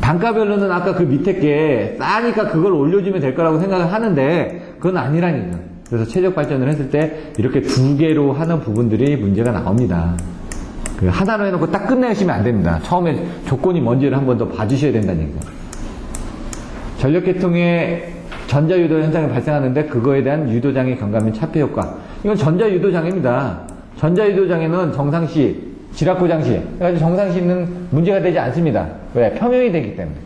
단가별로는 아까 그 밑에 게 싸니까 그걸 올려주면 될 거라고 생각을 하는데 그건 아니라니까. 그래서 최적 발전을 했을 때 이렇게 두 개로 하는 부분들이 문제가 나옵니다. 그 하나로 해놓고 딱 끝내시면 안 됩니다. 처음에 조건이 뭔지를 한 번 더 봐주셔야 된다는 얘기죠. 전력계통에 전자유도 현상이 발생하는데 그거에 대한 유도장애 경감면 차폐 효과. 이건 전자유도장애입니다. 전자유도장애는 정상시, 지락고장시. 그래가지고 정상시는 문제가 되지 않습니다. 왜? 평형이 되기 때문에.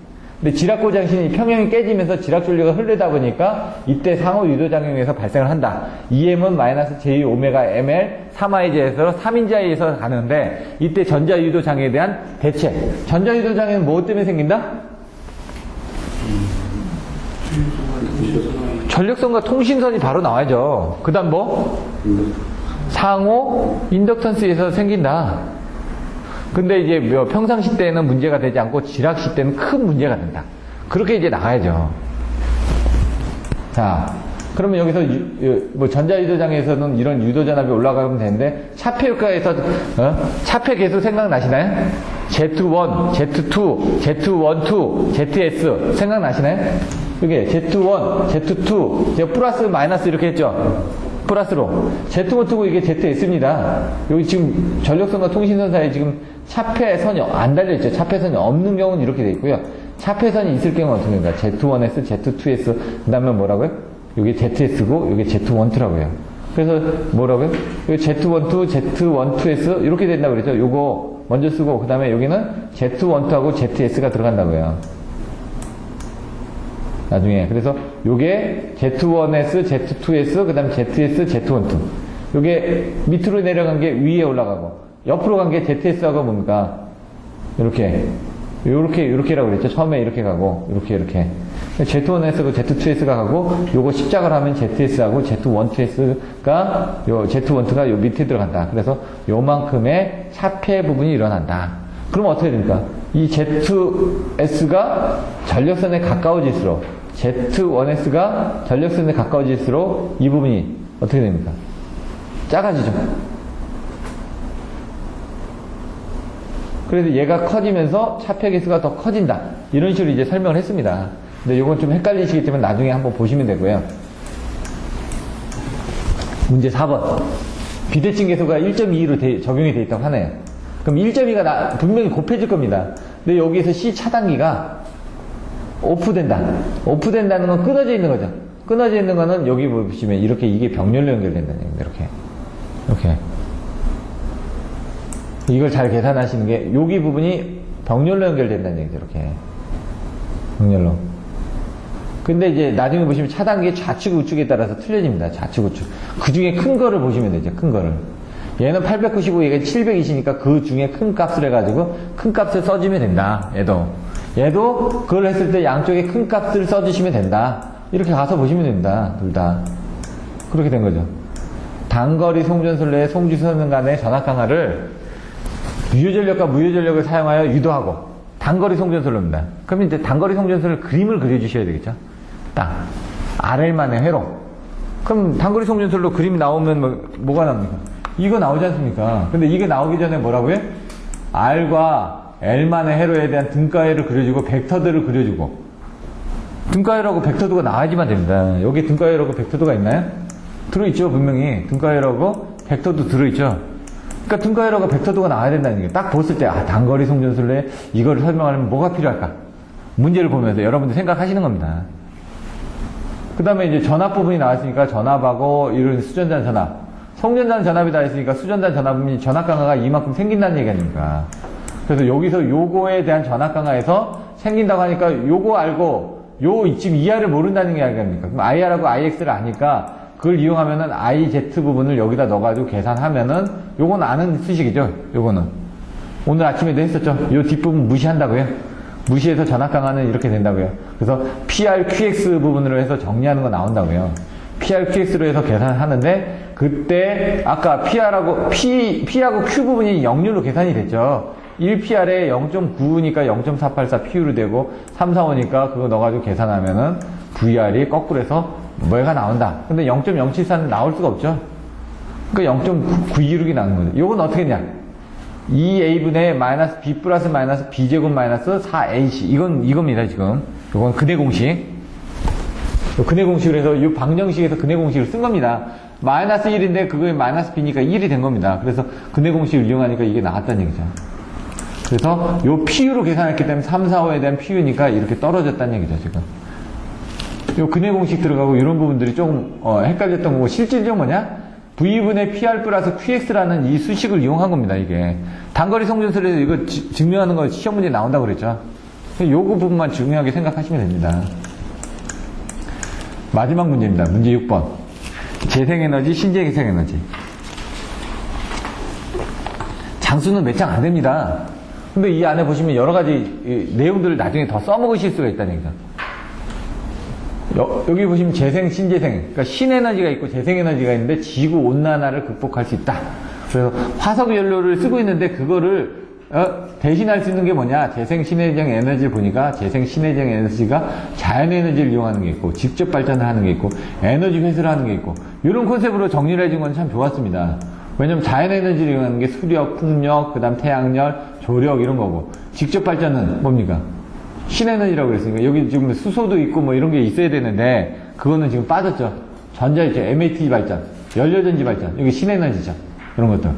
근데 지락고장시는 이 평형이 깨지면서 지락전류가 흐르다 보니까 이때 상호 유도작용에서 발생을 한다. EM은 마이너스 J 오메가 ML 3I제에서 3인자에서 가는데 이때 전자유도장애에 대한 대체. 전자유도장애는 뭐 때문에 생긴다? 전력선과 통신선이 바로 나와야죠. 그 다음 뭐? 상호 인덕턴스에서 생긴다. 근데 이제 평상시 때는 문제가 되지 않고 지락시 때는 큰 문제가 된다. 그렇게 이제 나가야죠. 자, 그러면 여기서 전자유도장에서는 이런 유도전압이 올라가면 되는데 차폐효과에서 차폐 계수 생각나시나요? Z1, Z2, Z12, ZS 생각나시나요? 이게 Z1, Z2, 제가 플러스 마이너스 이렇게 했죠. 플러스로 Z1, 이게 ZS입니다. 여기 지금 전력선과 통신선 사이에 지금 차폐선이 안 달려있죠. 차폐선이 없는 경우는 이렇게 돼 있고요. 차폐선이 있을 경우는 어떻게 됩니까? Z1S, Z2S 그 다음에 뭐라고요? 여기 ZS고 여기 Z12라고요. 그래서 뭐라고요? 여기 Z12, Z12S 이렇게 된다고 그랬죠. 요거 먼저 쓰고 그 다음에 여기는 Z12하고 ZS가 들어간다고요. 나중에. 그래서 요게 Z1S, Z2S, 그 다음에 ZS, Z12. 요게 밑으로 내려간 게 위에 올라가고, 옆으로 간 게 ZS하고 뭡니까? 요렇게라고 그랬죠. 처음에 이렇게 가고, 이렇게. Z1S하고 Z2S가 가고, 요거 십자가를 하면 ZS하고 Z12S가, Z12가 요 밑에 들어간다. 그래서 요만큼의 차폐 부분이 일어난다. 그럼 어떻게 됩니까? 이 ZS가 전력선에 가까워질수록 Z1S가 전력선에 가까워질수록 이 부분이 어떻게 됩니까? 작아지죠. 그래서 얘가 커지면서 차폐 개수가 더 커진다. 이런 식으로 이제 설명을 했습니다. 근데 이건 좀 헷갈리시기 때문에 나중에 한번 보시면 되고요. 문제 4번. 비대칭 개수가 1.22로 적용이 되어 있다고 하네요. 그럼 1.2가 분명히 곱해질 겁니다. 근데 여기서 C 차단기가 오프된다. 오프된다는 건 끊어져 있는 거죠. 끊어져 있는 거는 여기 보시면 이렇게 이게 병렬로 연결된다는 얘기입니다. 이렇게. 이걸 잘 계산하시는 게 여기 부분이 병렬로 연결된다는 얘기죠. 이렇게. 병렬로. 근데 이제 나중에 보시면 차단기의 좌측 우측에 따라서 틀려집니다. 좌측 우측. 그 중에 큰 거를 보시면 되죠. 큰 거를. 얘는 895, 얘가 720이니까 그 중에 큰 값을 해가지고 큰 값을 써주면 된다. 얘도 그걸 했을 때 양쪽에 큰 값을 써주시면 된다. 이렇게 가서 보시면 됩니다. 둘 다. 그렇게 된 거죠. 단거리 송전솔 내의 송주선 간의 전압 강화를 유효전력과 무효전력을 사용하여 유도하고 단거리 송전솔로입니다. 그럼 이제 단거리 송전솔을 그림을 그려주셔야 되겠죠. 딱 RL만의 회로. 그럼 단거리 송전솔로 그림이 나오면 뭐가 나옵니까? 이거 나오지 않습니까? 근데 이게 나오기 전에 뭐라고요? R과 L만의 회로에 대한 등가회를 그려주고 벡터들을 그려주고 등가회로하고 벡터도가 나와야지만 됩니다. 여기 등가회로하고 벡터도가 있나요? 들어있죠. 분명히 등가회로하고 벡터도 들어있죠. 그러니까 등가회로가 벡터도가 나와야 된다는 얘기예요. 딱 봤을 때, 단거리 송전술래 이걸 설명하려면 뭐가 필요할까? 문제를 보면서 여러분들 생각하시는 겁니다. 그 다음에 이제 전압 부분이 나왔으니까 전압하고 이런 수전단 전압. 송전단 전압이 다 있으니까 수전단 전압이 전압 강화가 이만큼 생긴다는 얘기 아닙니까? 그래서 여기서 요거에 대한 전압 강화에서 생긴다고 하니까 요거 알고 지금 이하를 모른다는 게 아닙니까? 그럼 IR하고 IX를 아니까 그걸 이용하면은 IZ 부분을 여기다 넣어가지고 계산하면은 요건 아는 수식이죠. 요거는 오늘 아침에도 했었죠. 요 뒷부분 무시한다고요. 무시해서 전압 강화는 이렇게 된다고요. 그래서 PR, QX 부분으로 해서 정리하는 거 나온다고요. PR, QX로 해서 계산하는데 그때 아까 P하고 Q 부분이 0률로 계산이 됐죠. 1PR에 0.9니까 0.484 PU로 되고 345니까 그거 넣어가지고 계산하면은 VR이 거꾸로 해서 뭐가 나온다. 근데 0.074는 나올 수가 없죠. 그러니까 0.926이 나는 거죠. 이건 어떻게 했냐? 2A분의 마이너스 B 플러스 마이너스 B제곱 마이너스 4AC. 이겁니다, 지금. 이건 근해 공식. 근해 공식으로 해서 이 방정식에서 근해 공식을 쓴 겁니다. 마이너스 1인데 그거에 마이너스 B니까 1이 된 겁니다. 그래서 근해 공식을 이용하니까 이게 나왔다는 얘기죠. 그래서 요 PU로 계산했기 때문에 3, 4, 5에 대한 PU니까 이렇게 떨어졌다는 얘기죠, 지금. 요 근해 공식 들어가고 이런 부분들이 조금 헷갈렸던 거고 실질적으로 뭐냐? V분의 PR 플러스 QX라는 이 수식을 이용한 겁니다, 이게. 단거리 송전술에서 이거 증명하는 거 시험 문제 나온다고 그랬죠. 요거 부분만 중요하게 생각하시면 됩니다. 마지막 문제입니다. 문제 6번. 재생에너지, 신재생에너지. 장수는 몇 장 안 됩니다. 근데 이 안에 보시면 여러 가지 내용들을 나중에 더 써먹으실 수가 있다는 얘기죠. 여기 보시면 재생, 신재생. 그러니까 신에너지가 있고 재생에너지가 있는데 지구온난화를 극복할 수 있다. 그래서 화석연료를 쓰고 있는데 그거를 대신할 수 있는 게 뭐냐? 재생, 신재생 에너지를 보니까 재생, 신재생 에너지가 자연에너지를 이용하는 게 있고 직접 발전을 하는 게 있고 에너지 회수를 하는 게 있고 이런 컨셉으로 정리를 해준 건 참 좋았습니다. 왜냐면 자연에너지를 이용하는 게 수력, 풍력, 그 다음 태양열, 조력 이런 거고 직접 발전은 뭡니까? 신에너지라고 그랬으니까 여기 지금 수소도 있고 뭐 이런 게 있어야 되는데 그거는 지금 빠졌죠. 전자 있죠. MAT 발전, 연료전지 발전. 여기 신에너지죠. 그런 것들.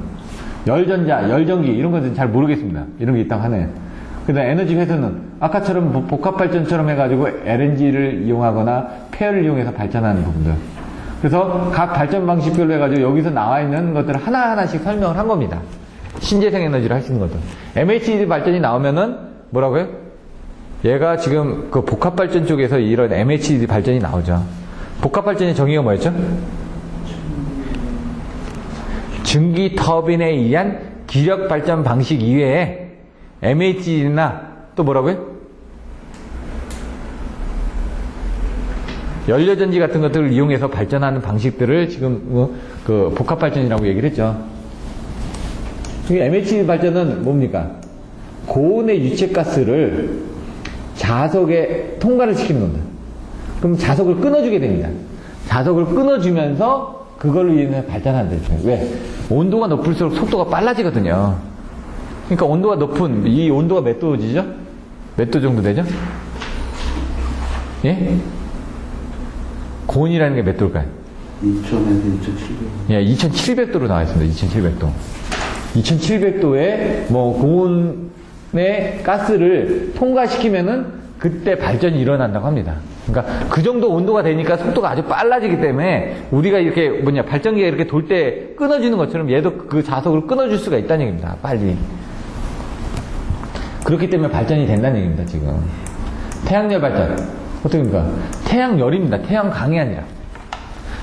열전자, 열전기 이런 것은 잘 모르겠습니다. 이런 게 있다고 하네요. 그 다음 에너지 회수는 아까처럼 복합발전처럼 해가지고 LNG를 이용하거나 폐열을 이용해서 발전하는 부분들. 그래서 각 발전 방식별로 해가지고 여기서 나와 있는 것들을 하나하나씩 설명을 한 겁니다. 신재생 에너지를 할 수 있는 것들. MHD 발전이 나오면은 뭐라고요? 얘가 지금 그 복합발전 쪽에서 이런 MHD 발전이 나오죠. 복합발전의 정의가 뭐였죠? 증기 터빈에 의한 기력 발전 방식 이외에 MHD나 또 뭐라고요? 연료전지 같은 것들을 이용해서 발전하는 방식들을 지금 그 복합발전이라고 얘기를 했죠. MHD 발전은 뭡니까? 고온의 유체가스를 자석에 통과를 시키는 겁니다. 그럼 자석을 끊어주게 됩니다. 자석을 끊어주면서 그걸로 인해 발전한다. 왜? 온도가 높을수록 속도가 빨라지거든요. 그러니까 온도가 높은, 이 온도가 몇 도지죠? 몇 도 정도 되죠? 예? 고온이라는 게 몇 도일까요? 2000에서 2700. 예, 2700도로 나와 있습니다. 2700도. 2700도에 뭐 고온의 가스를 통과시키면은 그때 발전이 일어난다고 합니다. 그러니까 그 정도 온도가 되니까 속도가 아주 빨라지기 때문에 우리가 이렇게 발전기가 이렇게 돌 때 끊어주는 것처럼 얘도 그 자석을 끊어줄 수가 있다는 얘기입니다. 빨리. 그렇기 때문에 발전이 된다는 얘기입니다. 지금. 태양열 발전. 어떻습니까? 태양열입니다. 태양광이 아니라.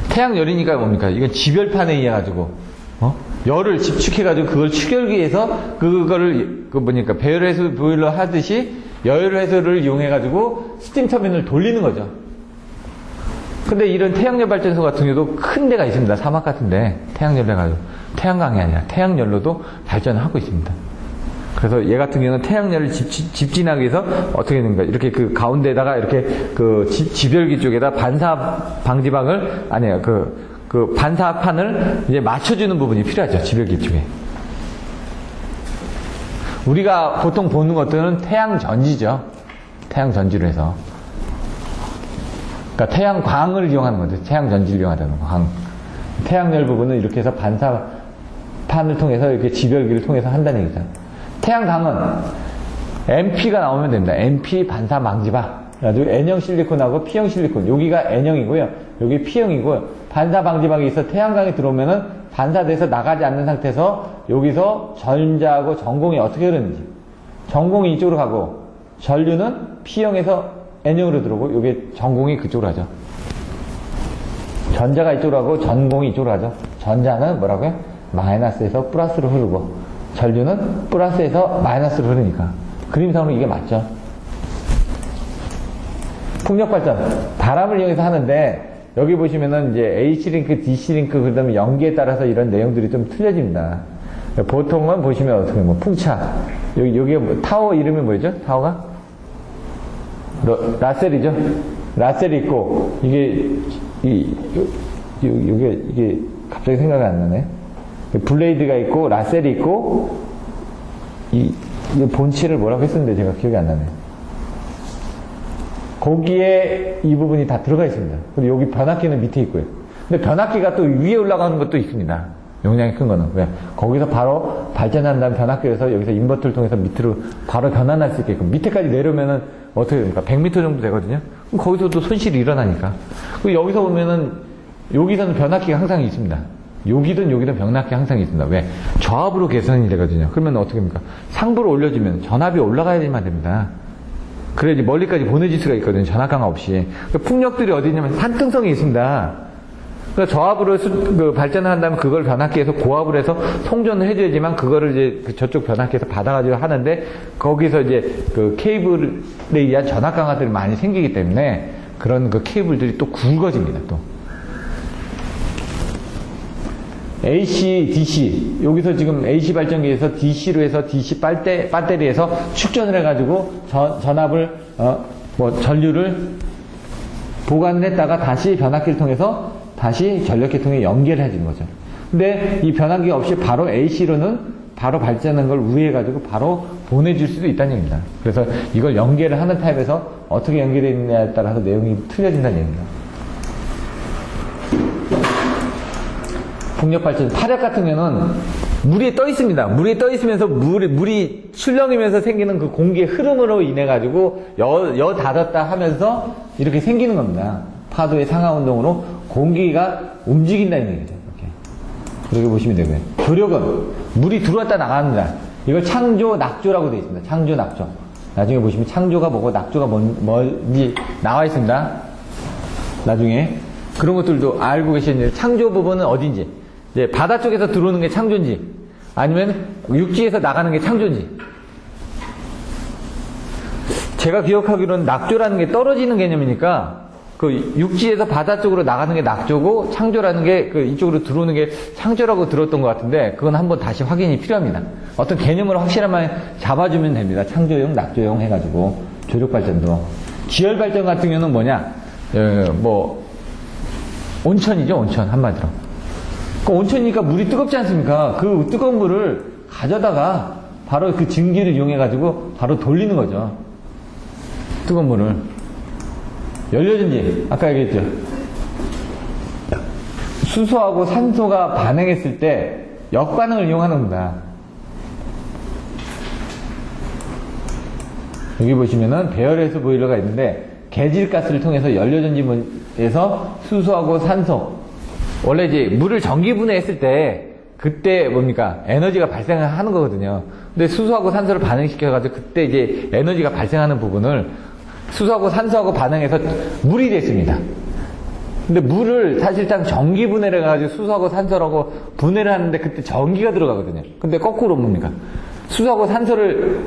태양열이니까 뭡니까? 이건 지별판에 의해 가지고 열을 집축해가지고 그걸 축열기에서 그거를 배열해수 보일러 하듯이 열회수를 이용해가지고 스팀 터빈을 돌리는 거죠. 근데 이런 태양열 발전소 같은 경우도 큰 데가 있습니다. 사막 같은데 태양열로 해가지고 태양광이 아니라 태양열로도 발전을 하고 있습니다. 그래서 얘 같은 경우는 태양열을 집진하기 위해서 어떻게 되는가? 이렇게 그 가운데다가 이렇게 그 지별기 쪽에다 반사 방지박을 아니에요. 그 반사판을 이제 맞춰주는 부분이 필요하죠. 지별기 쪽에. 우리가 보통 보는 것들은 태양전지죠. 태양전지로 해서. 그러니까 태양광을 이용하는 거죠. 태양전지를 이용하다는 거. 태양열 부분은 이렇게 해서 반사판 기판을 통해서 이렇게 지별기를 통해서 한다는 얘기죠. 태양광은 NP가 나오면 됩니다. NP 반사 방지바. 그래가지고 N형 실리콘하고 P형 실리콘. 여기가 N형이고요. 여기 P형이고요. 반사 방지막이 있어 태양광이 들어오면은 반사돼서 나가지 않는 상태에서 여기서 전자하고 전공이 어떻게 흐르는지. 전공이 이쪽으로 가고 전류는 P형에서 N형으로 들어오고 여기 전공이 그쪽으로 가죠. 전자가 이쪽으로 가고 전공이 이쪽으로 가죠. 전자는 뭐라고요? 마이너스에서 플러스로 흐르고 전류는 플러스에서 마이너스로 흐르니까 그림상으로 이게 맞죠. 풍력발전 바람을 이용해서 하는데 여기 보시면은 이제 H링크, DC링크 그다음에 연기에 따라서 이런 내용들이 좀 틀려집니다. 보통은 보시면 어떻게 뭐 풍차 여기에 뭐, 타워 이름이 뭐죠? 타워가 라셀이죠. 라셀이 있고 이게 이게 갑자기 생각이 안 나네. 블레이드가 있고 라셀이 있고 이 본체를 뭐라고 했었는데 제가 기억이 안 나네. 거기에 이 부분이 다 들어가 있습니다. 그리고 여기 변압기는 밑에 있고요. 근데 변압기가 또 위에 올라가는 것도 있습니다. 용량이 큰 거는. 왜? 거기서 바로 발전한 다음 변압기에서 여기서 인버터를 통해서 밑으로 바로 변환할 수 있게끔. 밑에까지 내려오면은 어떻게 됩니까? 100m 정도 되거든요? 그럼 거기서도 손실이 일어나니까. 그리고 여기서 보면은 여기서는 변압기가 항상 있습니다. 여기든 변압기 항상 있습니다. 왜? 저압으로 개선이 되거든요. 그러면 어떻게 됩니까? 상부로 올려주면 전압이 올라가야지만 됩니다. 그래야지 멀리까지 보내질 수가 있거든요. 전압 강화 없이. 풍력들이 어디 있냐면 산등성이 있습니다. 그러니까 저압으로 발전을 한다면 그걸 변압기에서 고압을 해서 송전을 해줘야지만 그거를 이제 저쪽 변압기에서 받아가지고 하는데 거기서 이제 그 케이블에 의한 전압 강화들이 많이 생기기 때문에 그런 그 케이블들이 또 굵어집니다. 또. AC, DC. 여기서 지금 AC 발전기에서 DC로 해서 DC 배터리에서 축전을 해가지고 전압을, 전류를 보관했다가 다시 변압기를 통해서 다시 전력계통에 연결을 해주는 거죠. 근데 이 변압기 없이 바로 AC로는 바로 발전한 걸 우회해가지고 바로 보내줄 수도 있다는 얘기입니다. 그래서 이걸 연결을 하는 타입에서 어떻게 연결되어 있느냐에 따라서 내용이 틀려진다는 얘기입니다. 풍력발전, 파력 같은 경우는 물에 떠 있습니다. 물에 떠 있으면서 물이 출렁이면서 생기는 그 공기의 흐름으로 인해가지고 여 닫았다 하면서 이렇게 생기는 겁니다. 파도의 상하운동으로 공기가 움직인다는 얘기죠. 이렇게 보시면 되고요. 조력은 물이 들어왔다 나갑니다. 이걸 창조, 낙조라고 되어 있습니다. 창조, 낙조. 나중에 보시면 창조가 뭐고 낙조가 뭔지 나와 있습니다. 나중에 그런 것들도 알고 계시는데 창조 부분은 어딘지, 이제 바다 쪽에서 들어오는 게 창조인지 아니면 육지에서 나가는 게 창조인지. 제가 기억하기로는 낙조라는 게 떨어지는 개념이니까 그 육지에서 바다 쪽으로 나가는 게 낙조고 창조라는 게 그 이쪽으로 들어오는 게 창조라고 들었던 것 같은데 그건 한번 다시 확인이 필요합니다. 어떤 개념으로 확실하면 잡아주면 됩니다. 창조용, 낙조용 해가지고 조력 발전도. 지열 발전 같은 경우는 뭐냐? 온천이죠, 온천 한마디로. 그 온천이니까 물이 뜨겁지 않습니까? 그 뜨거운 물을 가져다가 바로 그 증기를 이용해가지고 바로 돌리는 거죠. 뜨거운 물을. 연료전지, 아까 얘기했죠. 수소하고 산소가 반응했을 때 역반응을 이용하는 겁니다. 여기 보시면은 배열해수 보일러가 있는데 계질가스를 통해서 연료전지에서 수소하고 산소, 원래 이제 물을 전기분해했을 때 그때 뭡니까? 에너지가 발생하는 거거든요. 근데 수소하고 산소를 반응시켜가지고 그때 이제 에너지가 발생하는 부분을 수소하고 산소하고 반응해서 물이 됐습니다. 근데 물을 사실상 전기 분해를 해가지고 수소하고 산소라고 분해를 하는데 그때 전기가 들어가거든요. 근데 거꾸로 뭡니까? 수소하고 산소를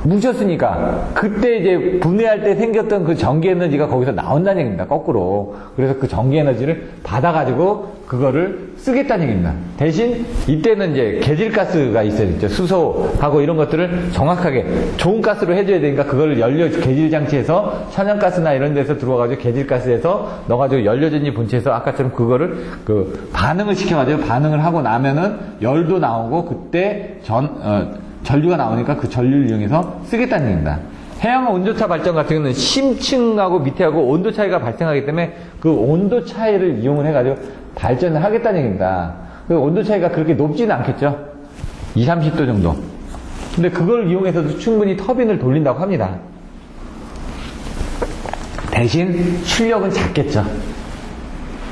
뭉쳤으니까 그때 이제 분해할 때 생겼던 그 전기 에너지가 거기서 나온다는 얘기입니다. 거꾸로. 그래서 그 전기 에너지를 받아가지고 그거를 쓰겠다는 얘기입니다. 대신 이때는 이제 계질가스가 있어야겠죠. 수소하고 이런 것들을 정확하게 좋은 가스로 해줘야 되니까 그걸 연료 계질장치에서 천연가스나 이런 데서 들어와가지고 계질가스에서 넣어가지고 연료전지 분체에서 아까처럼 그거를 그 반응을 시켜가지고 반응을 하고 나면은 열도 나오고 그때 전류가 나오니까 그 전류를 이용해서 쓰겠다는 얘기입니다. 해양 온도차 발전 같은 경우는 심층하고 밑에하고 온도 차이가 발생하기 때문에 그 온도 차이를 이용을 해가지고 발전을 하겠다는 얘기입니다. 그 온도 차이가 그렇게 높지는 않겠죠. 20, 30도 정도. 근데 그걸 이용해서도 충분히 터빈을 돌린다고 합니다. 대신 출력은 작겠죠.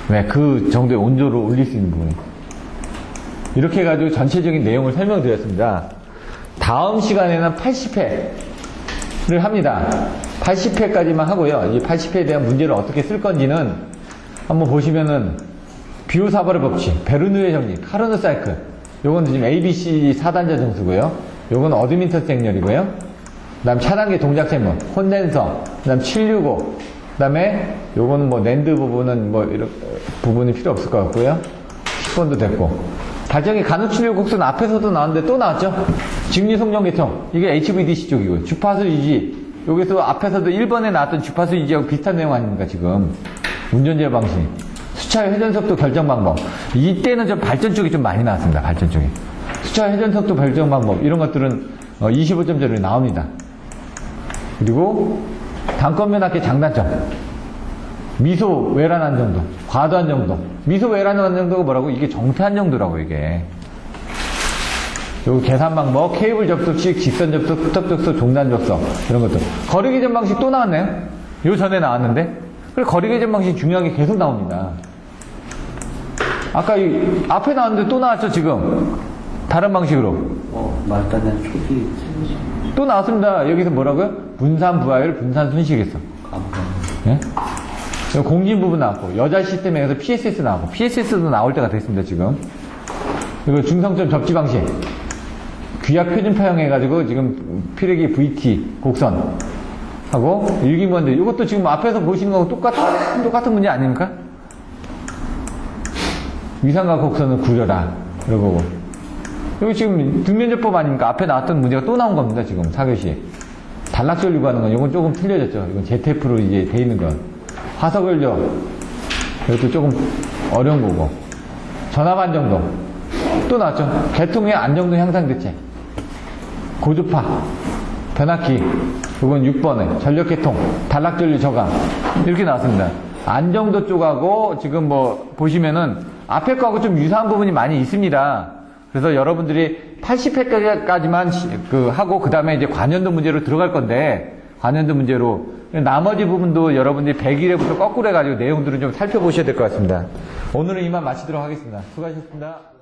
왜? 그 정도의 온도를 올릴 수 있는 부분이. 이렇게 해가지고 전체적인 내용을 설명드렸습니다. 다음 시간에는 80회를 합니다. 80회까지만 하고요. 이 80회에 대한 문제를 어떻게 쓸 건지는 한번 보시면은 비오사바르 법칙, 베르누의 정리, 카르노 사이클. 요건 지금 ABC 4단자 정수고요. 요건 어드민턴스 행렬이고요. 그 다음 차단계 동작 제문, 콘덴서, 그 다음 765, 그 다음에 요거는 뭐 낸드 부분은 뭐 이런 부분이 필요 없을 것 같고요. 10번도 됐고. 발전기 간혹 출력 곡선 앞에서도 나왔는데 또 나왔죠? 직류송정 계통. 이게 HVDC 쪽이고, 주파수 유지. 여기서 앞에서도 1번에 나왔던 주파수 유지하고 비슷한 내용 아닙니까, 지금. 운전제 방식. 수차 회전속도 결정 방법. 이때는 좀 발전 쪽이 좀 많이 나왔습니다, 발전 쪽이. 수차 회전속도 결정 방법. 이런 것들은 25점짜리 나옵니다. 그리고 단권면 합계 장단점. 미소 외란한 정도, 과도한 정도. 미소 외란한 정도가 뭐라고? 이게 정태한 정도라고, 이게. 요 계산 방법, 케이블 접속식, 직선 접속, 스톱 접속, 종단 접속, 이런 것들. 거리 계전 방식 또 나왔네요? 요 전에 나왔는데? 그래, 거리 계전 방식 중요한 게 계속 나옵니다. 아까 이 앞에 나왔는데 또 나왔죠, 지금? 다른 방식으로. 말단의 초기 또 나왔습니다. 여기서 뭐라고요? 분산 부하율, 분산 순식했어. 예? 공진 부분 나왔고, 여자 시스템에서 PSS 나왔고, PSS도 나올 때가 됐습니다, 지금. 그리고 중성점 접지 방식. 귀약 표준파형 해가지고, 지금 피레기 VT, 곡선. 하고, 일기문제. 이것도 지금 앞에서 보시는 거하고 똑같은 문제 아닙니까? 위상과 곡선을 구려라. 이러고. 여기 지금 등면접법 아닙니까? 앞에 나왔던 문제가 또 나온 겁니다, 지금, 4교시. 단락절 유구하는 건, 이건 조금 틀려졌죠. 이건 ZF로 이제 돼 있는 건. 화석을요, 이것도 조금 어려운 거고. 전압 안정도. 또 나왔죠. 계통의 안정도 향상 대책. 고주파. 변압기. 이건 6번에. 전력계통. 단락전류 저감. 이렇게 나왔습니다. 안정도 쪽하고 지금 뭐 보시면은 앞에 거하고 좀 유사한 부분이 많이 있습니다. 그래서 여러분들이 80회까지만 하고 그 다음에 이제 관연도 문제로 들어갈 건데, 관연도 문제로 나머지 부분도 여러분들이 100일에부터 거꾸로 해가지고 내용들을 좀 살펴보셔야 될 것 같습니다. 오늘은 이만 마치도록 하겠습니다. 수고하셨습니다.